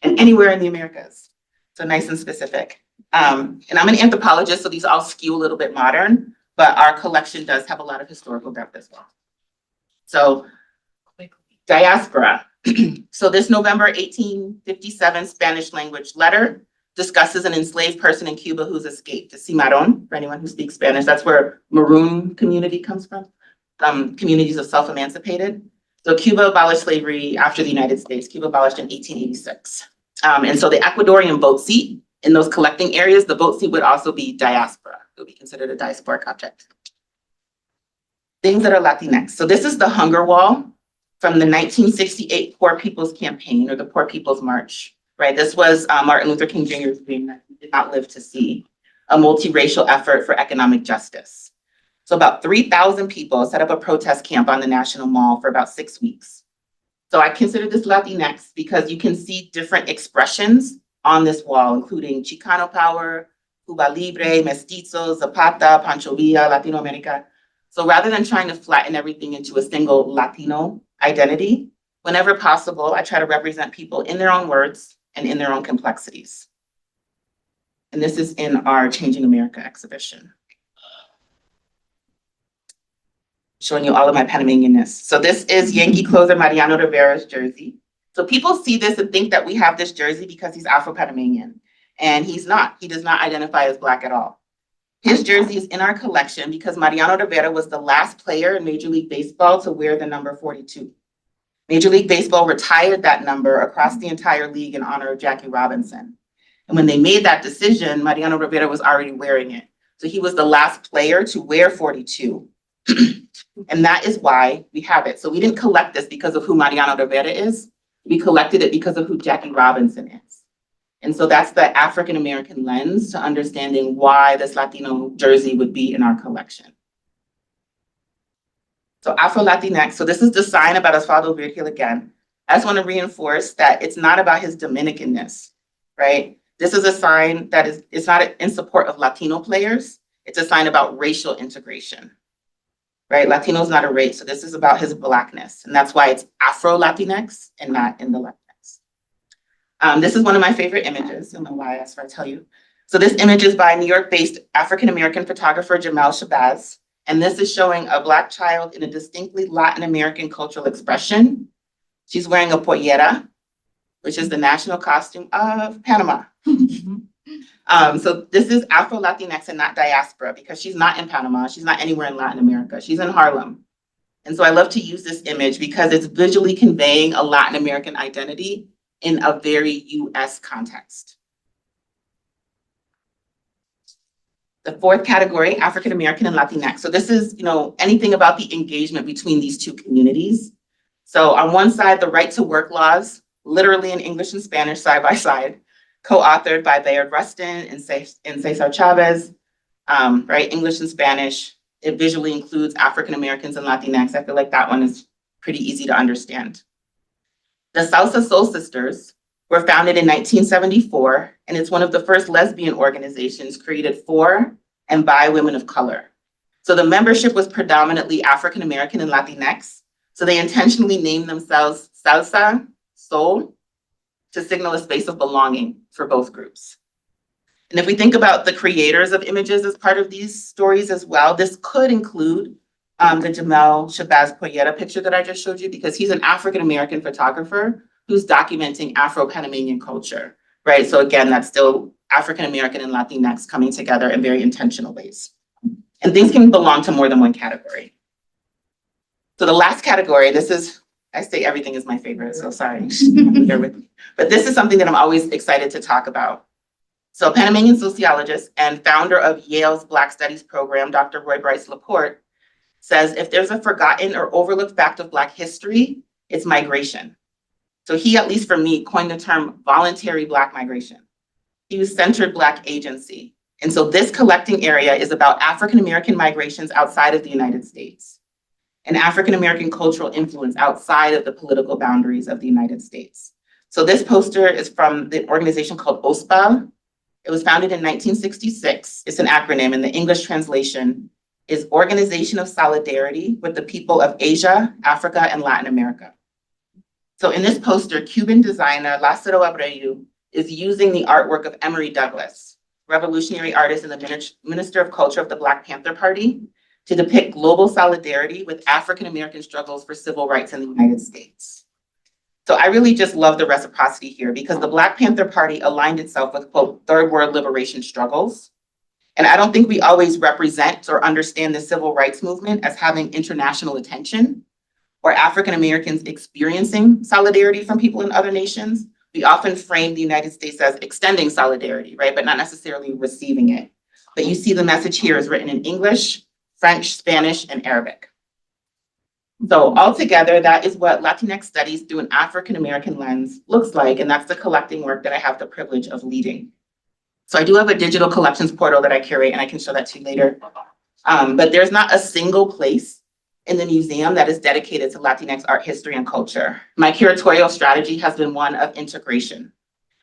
and anywhere in the Americas. So nice and specific. And I'm an anthropologist, so these all skew a little bit modern, but our collection does have a lot of historical depth as well. So diaspora. So this November 1857 Spanish language letter discusses an enslaved person in Cuba who's escaped, a cimarron, for anyone who speaks Spanish. That's where maroon community comes from, communities of self-emancipated. So Cuba abolished slavery after the United States. Cuba abolished in 1886. And so the Ecuadorian boat seat in those collecting areas, the boat seat would also be diaspora. It would be considered a diasporic object. Things that are Latinx. So this is the hunger wall from the 1968 Poor People's Campaign, or the Poor People's March, right? This was Martin Luther King Jr.'s dream that he did not live to see, a multiracial effort for economic justice. So about 3,000 people set up a protest camp on the National Mall for about 6 weeks. So I consider this Latinx because you can see different expressions on this wall, including Chicano power, Cuba Libre, Mestizo, Zapata, Pancho Villa, Latino America. So rather than trying to flatten everything into a single Latino identity, whenever possible, I try to represent people in their own words and in their own complexities. And this is in our Changing America exhibition. Showing you all of my Panamanianness. So this is Yankee closer Mariano Rivera's jersey. So people see this and think that we have this jersey because he's Afro-Panamanian. And he's not. He does not identify as Black at all. His jersey is in our collection because Mariano Rivera was the last player in Major League Baseball to wear the number 42. Major League Baseball retired that number across the entire league in honor of Jackie Robinson. And when they made that decision, Mariano Rivera was already wearing it. So he was the last player to wear 42. And that is why we have it. So we didn't collect this because of who Mariano Rivera is. We collected it because of who Jackie Robinson is. And so that's the African-American lens to understanding why this Latino jersey would be in our collection. So Afro-Latinx, so this is the sign about Osvaldo Virgil again. I just want to reinforce that it's not about his Dominicanness, right? This is a sign that it's not in support of Latino players. It's a sign about racial integration, right? Latino is not a race, so this is about his Blackness. And that's why it's Afro-Latinx and not in the Latinx. This is one of my favorite images. I don't know why, that's what I tell you. So this image is by New York-based African-American photographer Jamal Shabazz. And this is showing a Black child in a distinctly Latin American cultural expression. She's wearing a pollera, which is the national costume of Panama. So this is Afro-Latinx and not diaspora, because she's not in Panama. She's not anywhere in Latin America. She's in Harlem. And so I love to use this image because it's visually conveying a Latin American identity in a very US context. The fourth category, African American and Latinx. So this is, anything about the engagement between these two communities. So on one side, the right to work laws, literally in English and Spanish side by side, co-authored by Bayard Rustin and Cesar Chavez, right? English and Spanish. It visually includes African Americans and Latinx. I feel like that one is pretty easy to understand. The Salsa Soul Sisters were founded in 1974, and it's one of the first lesbian organizations created for and by women of color. So the membership was predominantly African American and Latinx. So they intentionally named themselves Salsa Soul to signal a space of belonging for both groups. And if we think about the creators of images as part of these stories as well, this could include the Jamel Shabazz Poyetta picture that I just showed you, because he's an African-American photographer who's documenting Afro-Panamanian culture, right? So again, that's still African-American and Latinx coming together in very intentional ways. And things can belong to more than one category. So the last category, I say everything is my favorite, so sorry, bear with me. But this is something that I'm always excited to talk about. So Panamanian sociologist and founder of Yale's Black Studies program, Dr. Roy Bryce Laporte, says if there's a forgotten or overlooked fact of Black history, it's migration. So he, at least for me, coined the term voluntary Black migration. He was centered Black agency. And so this collecting area is about African-American migrations outside of the United States and African-American cultural influence outside of the political boundaries of the United States. So this poster is from the organization called OSPAL. It was founded in 1966. It's an acronym, and the English translation is Organization of Solidarity with the People of Asia, Africa, and Latin America. So in this poster, Cuban designer Lázaro Abreu is using the artwork of Emory Douglas, revolutionary artist and the Minister of Culture of the Black Panther Party, to depict global solidarity with African-American struggles for civil rights in the United States. So I really just love the reciprocity here, because the Black Panther Party aligned itself with, quote, third world liberation struggles. And I don't think we always represent or understand the civil rights movement as having international attention or African Americans experiencing solidarity from people in other nations. We often frame the United States as extending solidarity, right? But not necessarily receiving it. But you see the message here is written in English, French, Spanish, and Arabic. So altogether, that is what Latinx Studies through an African American lens looks like. And that's the collecting work that I have the privilege of leading. So I do have a digital collections portal that I curate, and I can show that to you later. But there's not a single place in the museum that is dedicated to Latinx art history and culture. My curatorial strategy has been one of integration.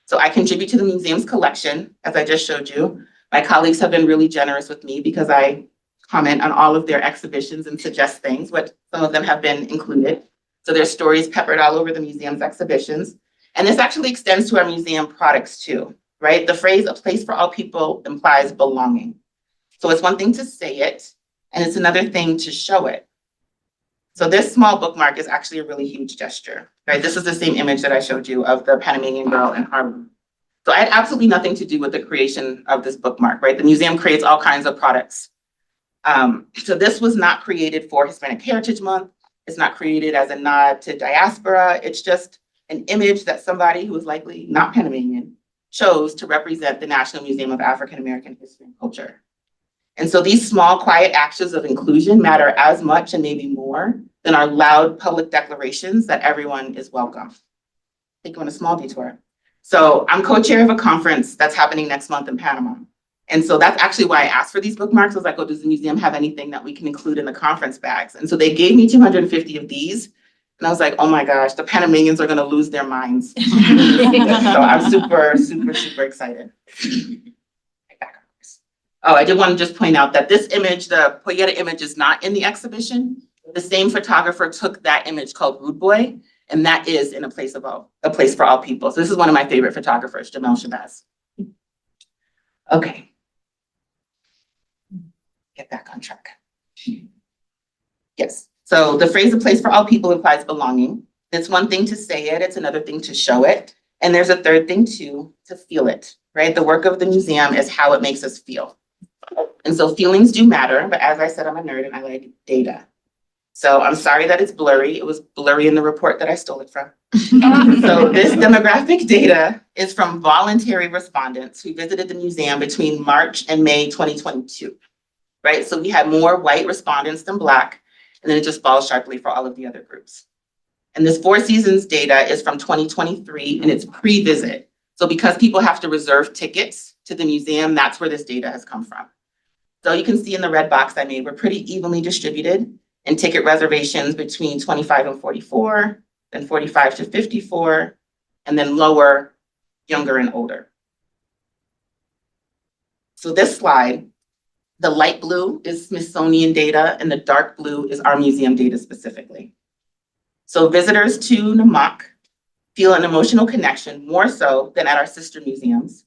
So I contribute to the museum's collection, as I just showed you. My colleagues have been really generous with me because I comment on all of their exhibitions and suggest things, but some of them have been included. So there's stories peppered all over the museum's exhibitions. And this actually extends to our museum products too, right? The phrase, a place for all people, implies belonging. So it's one thing to say it, and it's another thing to show it. So this small bookmark is actually a really huge gesture, right? This is the same image that I showed you of the Panamanian girl in Harlem. So I had absolutely nothing to do with the creation of this bookmark, right? The museum creates all kinds of products. So this was not created for Hispanic Heritage Month. It's not created as a nod to diaspora. It's just an image that somebody who is likely not Panamanian chose to represent the National Museum of African American History and Culture. And so these small, quiet actions of inclusion matter as much and maybe more than our loud public declarations that everyone is welcome. Take you on a small detour. So I'm co-chair of a conference that's happening next month in Panama. And so that's actually why I asked for these bookmarks. I was like, oh, does the museum have anything that we can include in the conference bags? And so they gave me 250 of these. And I was like, oh my gosh, the Panamanians are gonna lose their minds. So I'm super, super, super excited. Oh, I did want to just point out that this image, the Poyetta image, is not in the exhibition. The same photographer took that image called Rude Boy, and that is in a place for all people. So this is one of my favorite photographers, Jamel Shabazz. Okay. Get back on track. Yes. So the phrase "a place for all people" implies belonging. It's one thing to say it, it's another thing to show it. And there's a third thing too, to feel it, right? The work of the museum is how it makes us feel. And so feelings do matter, but as I said, I'm a nerd and I like data. So I'm sorry that it's blurry. It was blurry in the report that I stole it from. So this demographic data is from voluntary respondents who visited the museum between March and May 2022, right? So we had more white respondents than Black, and then it just falls sharply for all of the other groups. And this Four Seasons data is from 2023 and it's pre-visit. So because people have to reserve tickets to the museum, that's where this data has come from. So you can see in the red box I made, we're pretty evenly distributed in ticket reservations between 25 and 44, then 45 to 54, and then lower, younger and older. So this slide, the light blue is Smithsonian data and the dark blue is our museum data specifically. So visitors to NMAAHC feel an emotional connection more so than at our sister museums.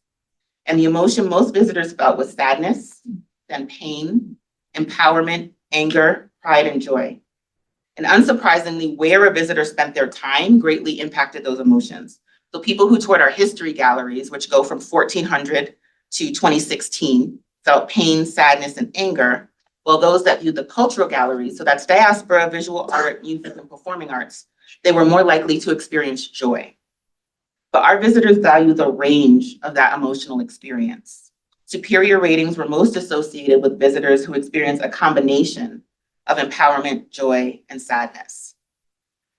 And the emotion most visitors felt was sadness, then pain, empowerment, anger, pride, and joy. And unsurprisingly, where a visitor spent their time greatly impacted those emotions. So people who toured our history galleries, which go from 1400 to 2016, felt pain, sadness, and anger, while those that viewed the cultural galleries, so that's diaspora, visual art, music, and performing arts, they were more likely to experience joy. But our visitors value the range of that emotional experience. Superior ratings were most associated with visitors who experienced a combination of empowerment, joy, and sadness.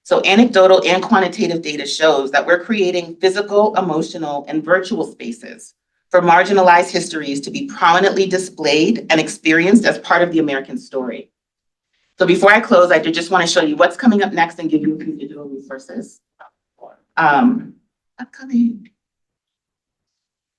So anecdotal and quantitative data shows that we're creating physical, emotional, and virtual spaces for marginalized histories to be prominently displayed and experienced as part of the American story. So before I close, I did just want to show you what's coming up next and give you a few digital resources. Upcoming.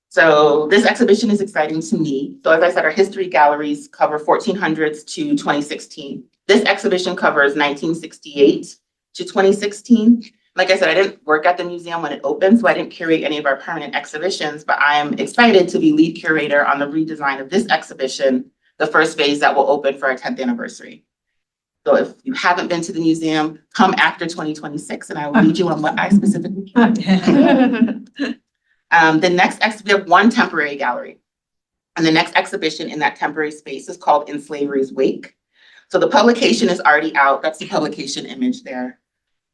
So this exhibition is exciting to me. So as I said, our history galleries cover 1400s to 2016. This exhibition covers 1968 to 2016. Like I said, I didn't work at the museum when it opened, so I didn't curate any of our permanent exhibitions, but I am excited to be lead curator on the redesign of this exhibition, the first phase that will open for our 10th anniversary. So if you haven't been to the museum, come after 2026 and I will lead you on what I specifically can. The next, we have one temporary gallery. And the next exhibition in that temporary space is called In Slavery's Wake. So the publication is already out. That's the publication image there.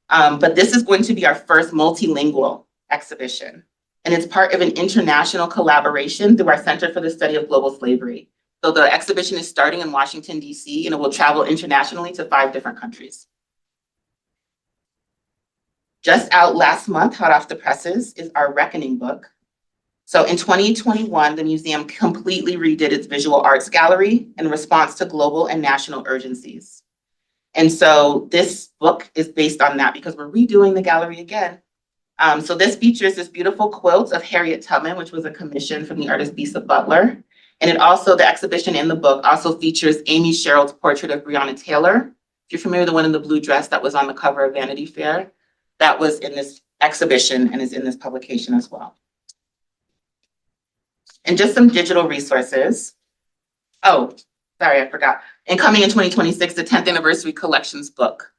But this is going to be our first multilingual exhibition. And it's part of an international collaboration through our Center for the Study of Global Slavery. So the exhibition is starting in Washington, DC, and it will travel internationally to 5 different countries. Just out last month, hot off the presses, is our Reckoning book. So in 2021, the museum completely redid its visual arts gallery in response to global and national urgencies. And so this book is based on that because we're redoing the gallery again. So this features this beautiful quilt of Harriet Tubman, which was a commission from the artist Bisa Butler. And it also, the exhibition in the book also features Amy Sherald's portrait of Breonna Taylor. If you're familiar with the one in the blue dress that was on the cover of Vanity Fair, that was in this exhibition and is in this publication as well. And just some digital resources. Oh, sorry, I forgot. And coming in 2026, the 10th anniversary collections book.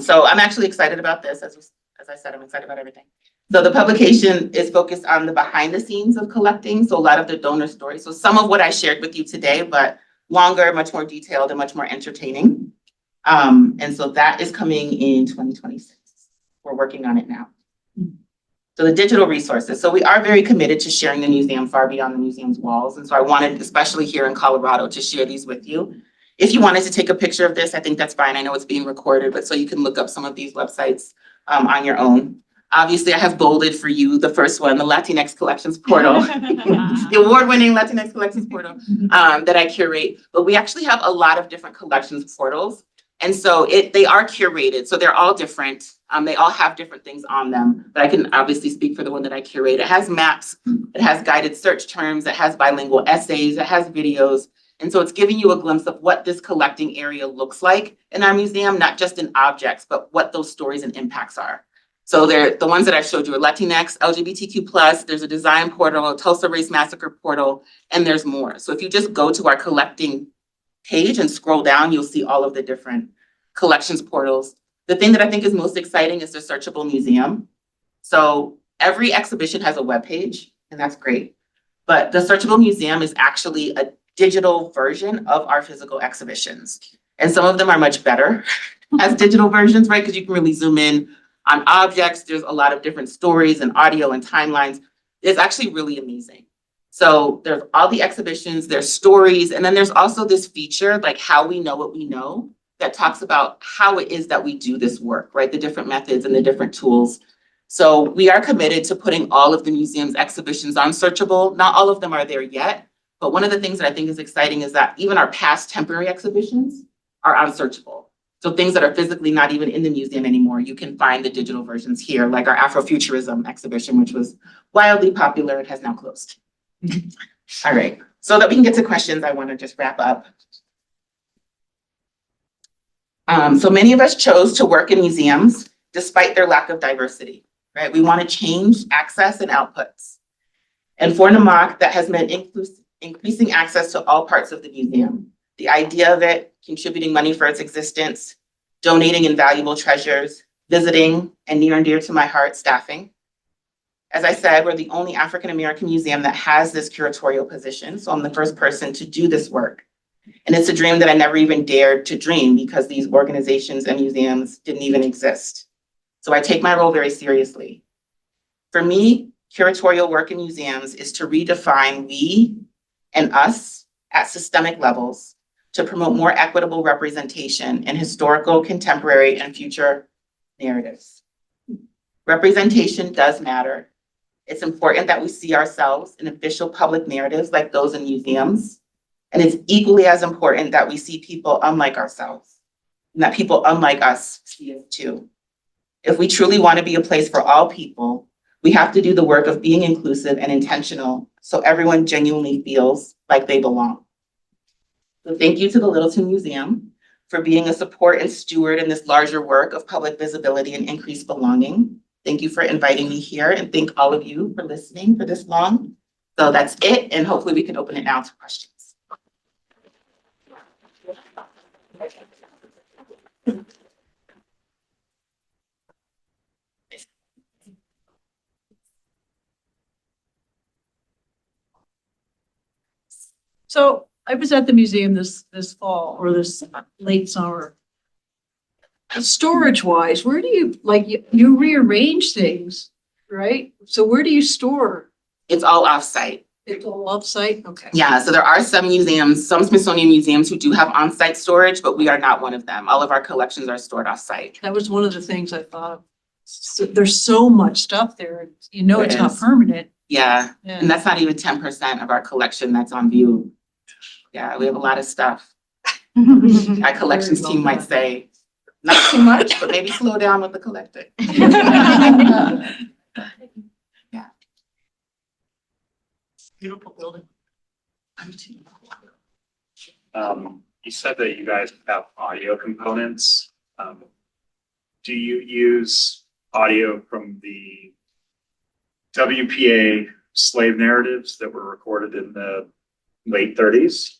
So I'm actually excited about this. As I said, I'm excited about everything. So the publication is focused on the behind the scenes of collecting. So a lot of the donor stories. So some of what I shared with you today, but longer, much more detailed and much more entertaining. And so that is coming in 2026. We're working on it now. So the digital resources. So we are very committed to sharing the museum far beyond the museum's walls. And so I wanted, especially here in Colorado, to share these with you. If you wanted to take a picture of this, I think that's fine. I know it's being recorded, but so you can look up some of these websites on your own. Obviously, I have bolded for you the first one, the Latinx Collections Portal, the award-winning Latinx Collections Portal that I curate. But we actually have a lot of different collections portals. And so they are curated. So they're all different. They all have different things on them. But I can obviously speak for the one that I curate. It has maps. It has guided search terms. It has bilingual essays. It has videos. And so it's giving you a glimpse of what this collecting area looks like in our museum, not just in objects, but what those stories and impacts are. So they're the ones that I showed you are Latinx, LGBTQ+, there's a design portal, a Tulsa Race Massacre portal, and there's more. So if you just go to our collecting page and scroll down, you'll see all of the different collections portals. The thing that I think is most exciting is the searchable museum. So Every exhibition has a webpage, and that's great. But the Searchable Museum is actually a digital version of our physical exhibitions. And some of them are much better as digital versions, right? Because you can really zoom in on objects. There's a lot of different stories and audio and timelines. It's actually really amazing. So there's all the exhibitions, there's stories, and then there's also this feature, like How We Know What We Know, that talks about how it is that we do this work, right? The different methods and the different tools. So we are committed to putting all of the museum's exhibitions on Searchable. Not all of them are there yet, but one of the things that I think is exciting is that even our past temporary exhibitions are on Searchable. So things that are physically not even in the museum anymore, you can find the digital versions here, like our Afrofuturism exhibition, which was wildly popular and has now closed. All right, so that we can get to questions, I want to just wrap up. So many of us chose to work in museums despite their lack of diversity, right? We want to change access and outputs. And for NMAAHC, that has meant increasing access to all parts of the museum. The idea of it, contributing money for its existence, donating invaluable treasures, visiting, and near and dear to my heart, staffing. As I said, we're the only African-American museum that has this curatorial position, so I'm the first person to do this work. And it's a dream that I never even dared to dream because these organizations and museums didn't even exist. So I take my role very seriously. For me, curatorial work in museums is to redefine we and us at systemic levels to promote more equitable representation in historical, contemporary, and future narratives. Representation does matter. It's important that we see ourselves in official public narratives like those in museums. And it's equally as important that we see people unlike ourselves and that people unlike us see us too. If we truly want to be a place for all people, we have to do the work of being inclusive and intentional so everyone genuinely feels like they belong. So thank you to the Littleton Museum for being a support and steward in this larger work of public visibility and increased belonging. Thank you for inviting me here, and thank all of you for listening for this long. So that's it, and hopefully we can open it now to questions. So I was at the museum this fall or this late summer. Storage wise, where do you you rearrange things, right? So where do you store? It's all offsite. It's all offsite? Okay. Yeah, so there are some museums, some Smithsonian museums who do have on-site storage, but we are not one of them. All of our collections are stored off-site. That was one of the things I thought. So there's so much stuff there. You know, There it's not is. permanent. Yeah, Yeah. and that's not even 10% of our collection that's on view. Yeah, we have a lot of stuff. Our collections Very well team might done. say, not too much, but maybe slow down with the collecting. Yeah. Beautiful building. You said that you guys have audio components. Do you use audio from the WPA slave narratives that were recorded in the late 30s?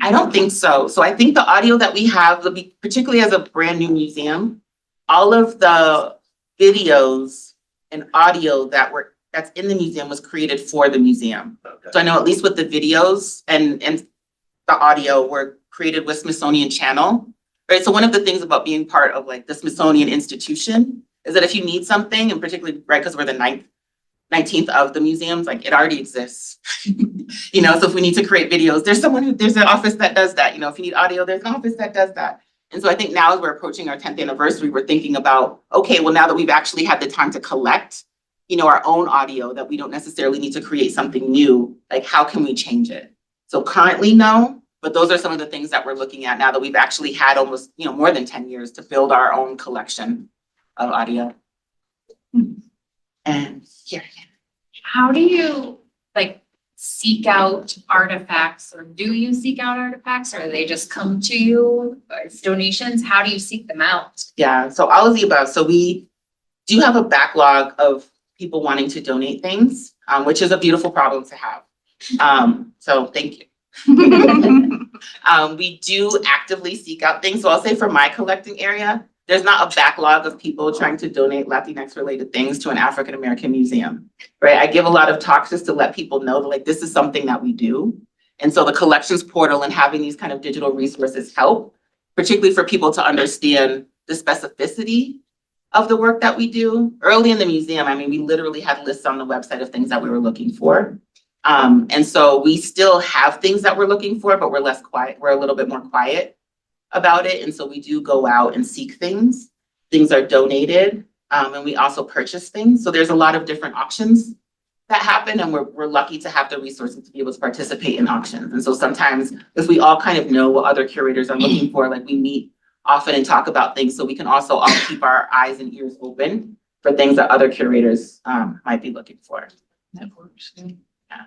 I don't think so. So I think the audio that we have, particularly as a brand new museum, all of the videos and audio that's in the museum was created for the museum. Okay. So I know at least with the videos and the audio were created with Smithsonian Channel, right? So one of the things about being part of like the Smithsonian institution is that if you need something, and particularly, right, because we're the 19th of the museums, like it already exists. You know, so if we need to create videos, there's an office that does that. You know, if you need audio, there's an office that does that. And so I think now as we're approaching our 10th anniversary, we're thinking about, okay, well, now that we've actually had the time to collect, you know, our own audio, that we don't necessarily need to create something new, like how can we change it? So currently, no, but those are some of the things that we're looking at now that we've actually had almost, you know, more than 10 years to build our own collection of audio. And here. How do you seek out artifacts, or do you seek out artifacts, or they just come to you as donations? How do you seek them out? Yeah, so all of the above. So we do have a backlog of people wanting to donate things, which is a beautiful problem to have. So thank you. We do actively seek out things. So I'll say for my collecting area, there's not a backlog of people trying to donate Latinx related things to an African American museum, right? I give a lot of talks just to let people know that like this is something that we do. And so the collections portal and having these kind of digital resources help, particularly for people to understand the specificity of the work that we do. Early in the museum, I mean, we literally had lists on the website of things that we were looking for. And so we still have things that we're looking for, but we're less quiet. We're a little bit more quiet about it. And so we do go out and seek things. Things are donated, and we also purchase things. So there's a lot of different auctions that happen, and we're lucky to have the resources to be able to participate in auctions. And so sometimes if we all kind of know what other curators are looking for, like we meet often and talk about things, so we can also all keep our eyes and ears open for things that other curators might be looking for. That works. Yeah.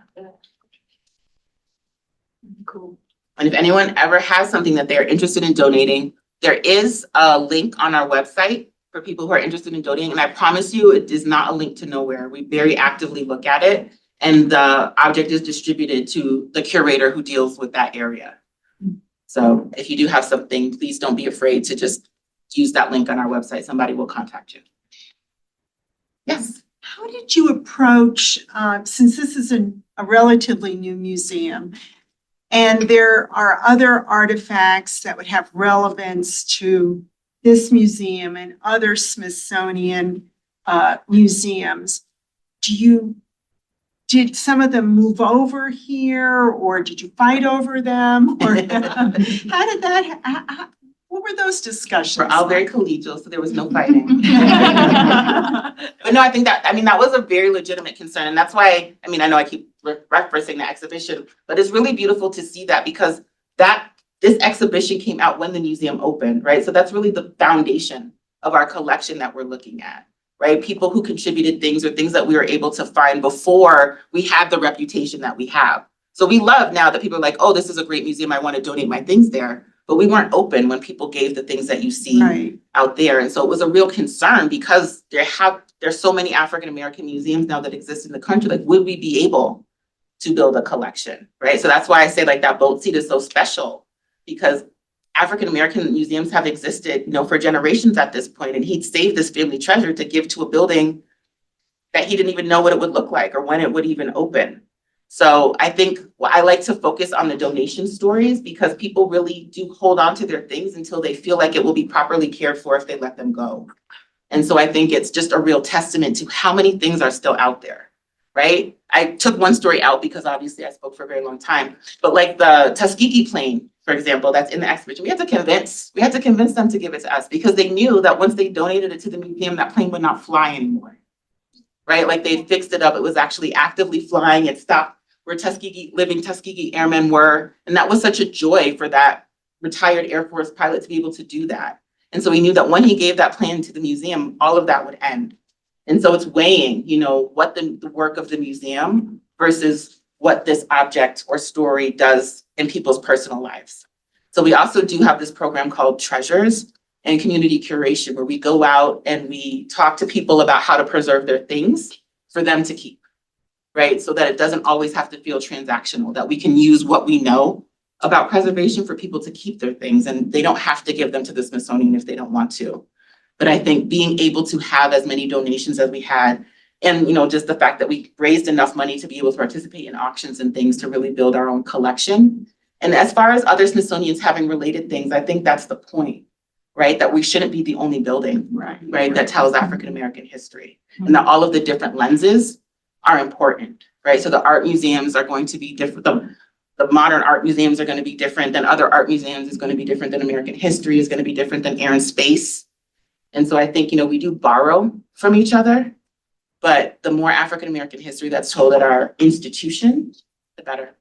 Cool. And if anyone ever has something that they're interested in donating, there is a link on our website for people who are interested in donating. And I promise you, it is not a link to nowhere. We very actively look at it, and the object is distributed to the curator who deals with that area. So if you do have something, please don't be afraid to just use that link on our website. Somebody will contact you. Yes. How did you approach, since this is a relatively new museum, and there are other artifacts that would have relevance to this museum and other Smithsonian museums, did some of them move over here, or did you fight over them? Or how did that, what were those discussions? We're all very collegial, so there was no fighting. But no, I think that was a very legitimate concern. And that's why, I know I keep referencing the exhibition, but it's really beautiful to see that, because this exhibition came out when the museum opened, right? So that's really the foundation of our collection that we're looking at, right? People who contributed things or things that we were able to find before we had the reputation that we have. So we love now that people are like, oh, this is a great museum, I want to donate my things there. But we weren't open when people gave the things that you see out there. And so it was a real concern, because there's so many African American museums now that exist in the country. Like, would we be able to build a collection, right? So that's why I say like that boat seat is so special, because African American museums have existed, for generations at this point. And he'd saved this family treasure to give to a building that he didn't even know what it would look like or when it would even open. So I think I like to focus on the donation stories, because people really do hold on to their things until they feel like it will be properly cared for if they let them go. And so I think it's just a real testament to how many things are still out there, right? I took one story out because obviously I spoke for a very long time, but like the Tuskegee plane, for example, that's in the exhibition, we had to convince them to give it to us, because they knew that once they donated it to the museum, that plane would not fly anymore. Right? Like they fixed it up. It was actually actively flying. It stopped where living Tuskegee airmen were. And that was such a joy for that retired Air Force pilot to be able to do that. And so we knew that when he gave that plan to the museum, all of that would end. And so it's weighing, what the work of the museum versus what this object or story does in people's personal lives. So we also do have this program called Treasures and Community Curation, where we go out and we talk to people about how to preserve their things for them to keep, right? So that it doesn't always have to feel transactional, that we can use what we know about preservation for people to keep their things, and they don't have to give them to the Smithsonian if they don't want to. But I think being able to have as many donations as we had, and just the fact that we raised enough money to be able to participate in auctions and things to really build our own collection. And as far as other Smithsonians having related things, I think that's the point, right? That we shouldn't be the only building, right? That tells African American history, and that all of the different lenses are important, right? So the art museums are going to be different. The modern art museums are going to be different than other art museums, is going to be different than American history, is going to be different than air and space. And so I think, we do borrow from each other, but the more African American history that's told at our institution, the better.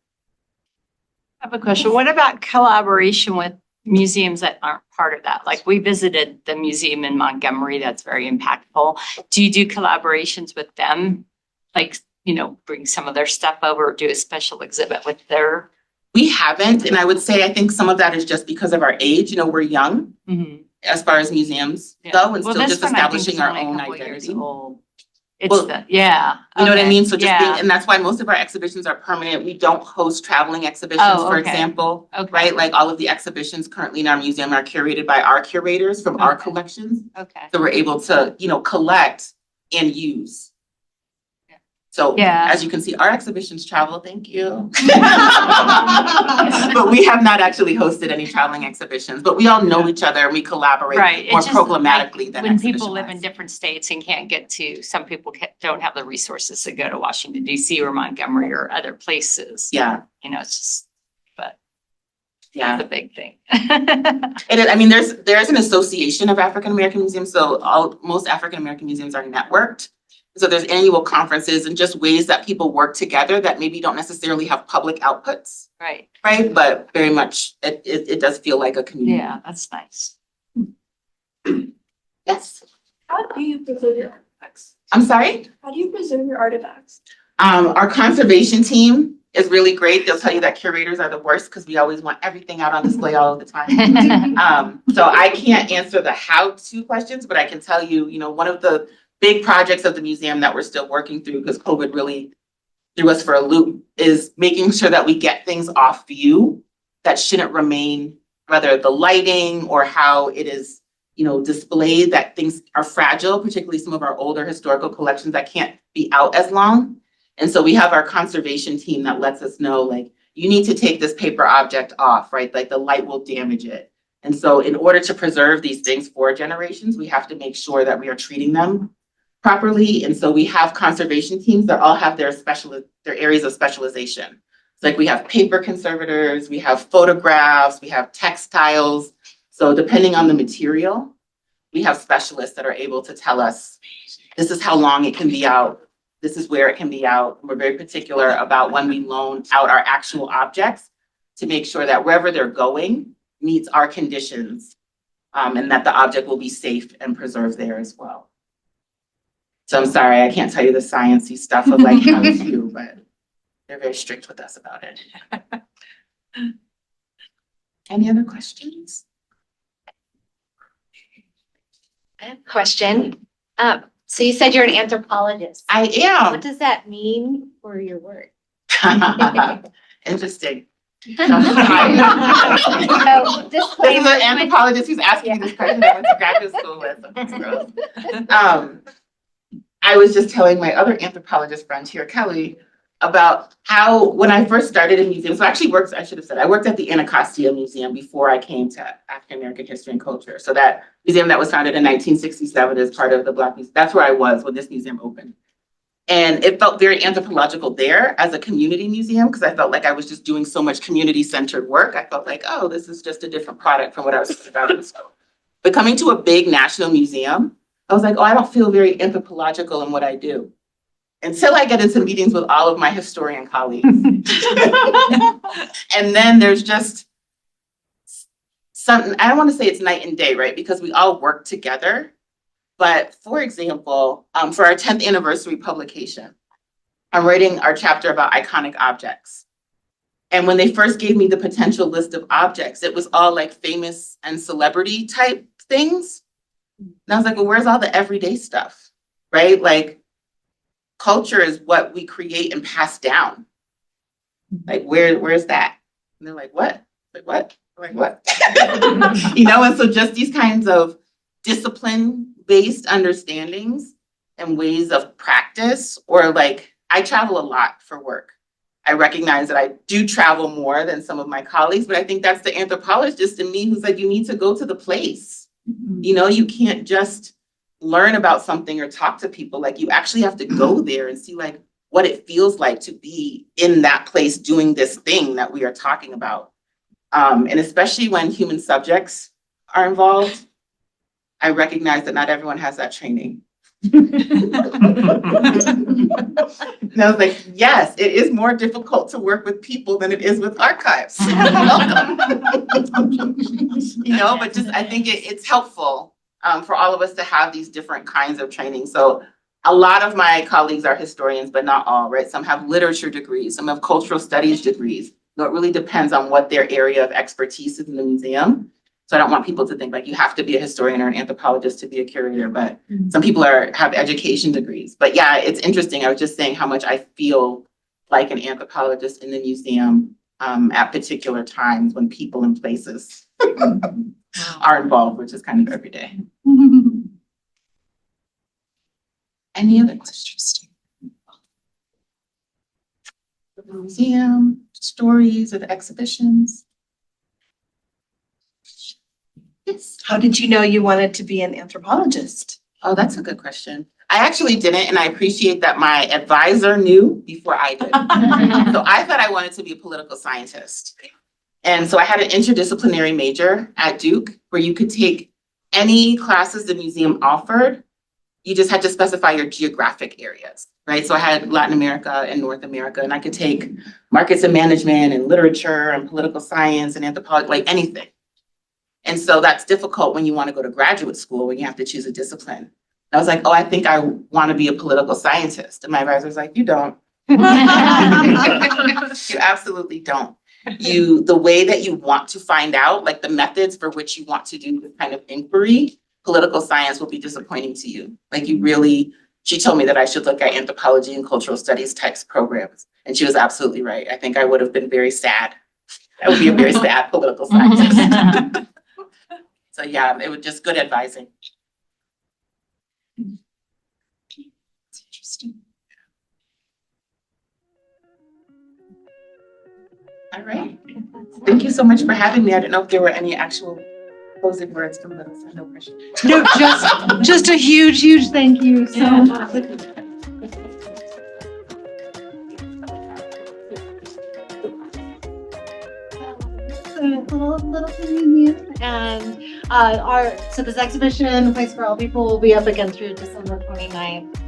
I have a question. What about collaboration with museums that aren't part of that? Like, we visited the museum in Montgomery, that's very impactful. Do you do collaborations with them? Like, bring some of their stuff over, or do a special exhibit with their? We haven't, and I would say I think some of that is just because of our age. We're young as far as museums go, and still just establishing our own identity. It's Well, yeah. You know what I okay, mean? So just being, yeah. and that's why most of our exhibitions are permanent. We don't host traveling exhibitions, Oh, for okay. example. Okay. Right? Like all of the exhibitions currently in our museum are curated by our curators from our Okay. collections. Okay. So we're able to, collect and use. So Yeah. as you can see, our exhibitions travel, thank you. But we have not actually hosted any traveling exhibitions, but we all know each other and we collaborate Right. more It's just like programmatically than when people live in exhibition-wise. different states and can't get to, some people don't have the resources to go to Washington DC or Montgomery or other places. Yeah, It's just, but yeah. it's a big thing. There's an association of African American museums, so most African American museums are networked. So there's annual conferences and just ways that people work together that maybe don't necessarily have public outputs, Right. right? But very much, it does feel like a community. Yeah, that's nice. Yes, How do you preserve your artifacts? I'm sorry? How do you preserve your artifacts? Our conservation team is really great. They'll tell you that curators are the worst because we always want everything out on display all of the time. So I can't answer the how-to questions, but I can tell you, one of the big projects of the museum that we're still working through because COVID really threw us for a loop is making sure that we get things off view that shouldn't remain, whether the lighting or how it is, displayed, that things are fragile, particularly some of our older historical collections that can't be out as long. And so we have our conservation team that lets us know, like, you need to take this paper object off, right? Like the light will damage it. And so in order to preserve these things for generations, we have to make sure that we are treating them properly. And so we have conservation teams that all have their areas of specialization. It's like we have paper conservators, we have photographs, we have textiles. So depending on the material, we have specialists that are able to tell us, this is how long it can be out. This is where it can be out. We're very particular about when we loan out our actual objects to make sure that wherever they're going meets our conditions, and that the object will be safe and preserved there as well. So I'm sorry, I can't tell you the sciencey stuff of like how to, but they're very strict with us about it. Any other questions? I have a question. So you said you're an anthropologist. I am. What does that mean for your work? Interesting. So this This is an anthropologist who's asking me this question I went to graduate school with. That's gross. I was just telling my other anthropologist friend here, Kelly, about how when I first started in museums, so I worked at the Anacostia Museum before I came to African American History and Culture. So that museum that was founded in 1967 is part of the Black Museum. That's where I was when this museum opened. And it felt very anthropological there as a community museum because I felt like I was just doing so much community-centered work. I felt like, oh, this is just a different product from what I was thinking about in school. But coming to a big national museum, I was like, oh, I don't feel very anthropological in what I do. Until I get into meetings with all of my historian colleagues. And then there's just something, I don't want to say it's night and day, right? Because we all work together. But for example, for our 10th anniversary publication, I'm writing our chapter about iconic objects. And when they first gave me the potential list of objects, it was all like famous and celebrity type things. And I was like, well, where's all the everyday stuff, right? Like culture is what we create and pass down. Like, where's that? And they're like, what? Like, what? I'm like, what? And so just these kinds of discipline-based understandings and ways of practice, or like, I travel a lot for work. I recognize that I do travel more than some of my colleagues, but I think that's the anthropologist in me who's like, you need to go to the place. You can't just learn about something or talk to people. Like you actually have to go there and see like what it feels like to be in that place doing this thing that we are talking about. And especially when human subjects are involved, I recognize that not everyone has that training. And I was like, yes, it is more difficult to work with people than it is with archives. But just I think it's helpful for all of us to have these different kinds of training. So a lot of my colleagues are historians, but not all, right? Some have literature degrees, some have cultural studies degrees. So it really depends on what their area of expertise is in the museum. So I don't want people to think like you have to be a historian or an anthropologist to be a curator, but some people have education degrees. But yeah, it's interesting. I was just saying how much I feel like an anthropologist in the museum at particular times when people and places are involved, which is kind of every day. Any other questions? The museum, stories, or the exhibitions? Yes. How did you know you wanted to be an anthropologist? Oh, that's a good question. I actually didn't, and I appreciate that my advisor knew before I did. So I thought I wanted to be a political scientist. And so I had an interdisciplinary major at Duke where you could take any classes the museum offered. You just had to specify your geographic areas, right? So I had Latin America and North America, and I could take markets and management and literature and political science and anthropology, like anything. And so that's difficult when you want to go to graduate school, when you have to choose a discipline. I was like, oh, I think I want to be a political scientist. And my advisor was like, you don't. You absolutely don't. The way that you want to find out, like the methods for which you want to do this kind of inquiry, political science will be disappointing to you. Like she told me that I should look at anthropology and cultural studies types programs. And she was absolutely right. I think I would have been very sad. I would be a very sad political scientist. So yeah, it was just good advising. It's interesting. All right. Thank you so much for having me. I didn't know if there were any actual closing words from us. No pressure. No, just a huge thank you so much. Littleton Museum, and so this exhibition, Place for All People, will be up again through December 29th.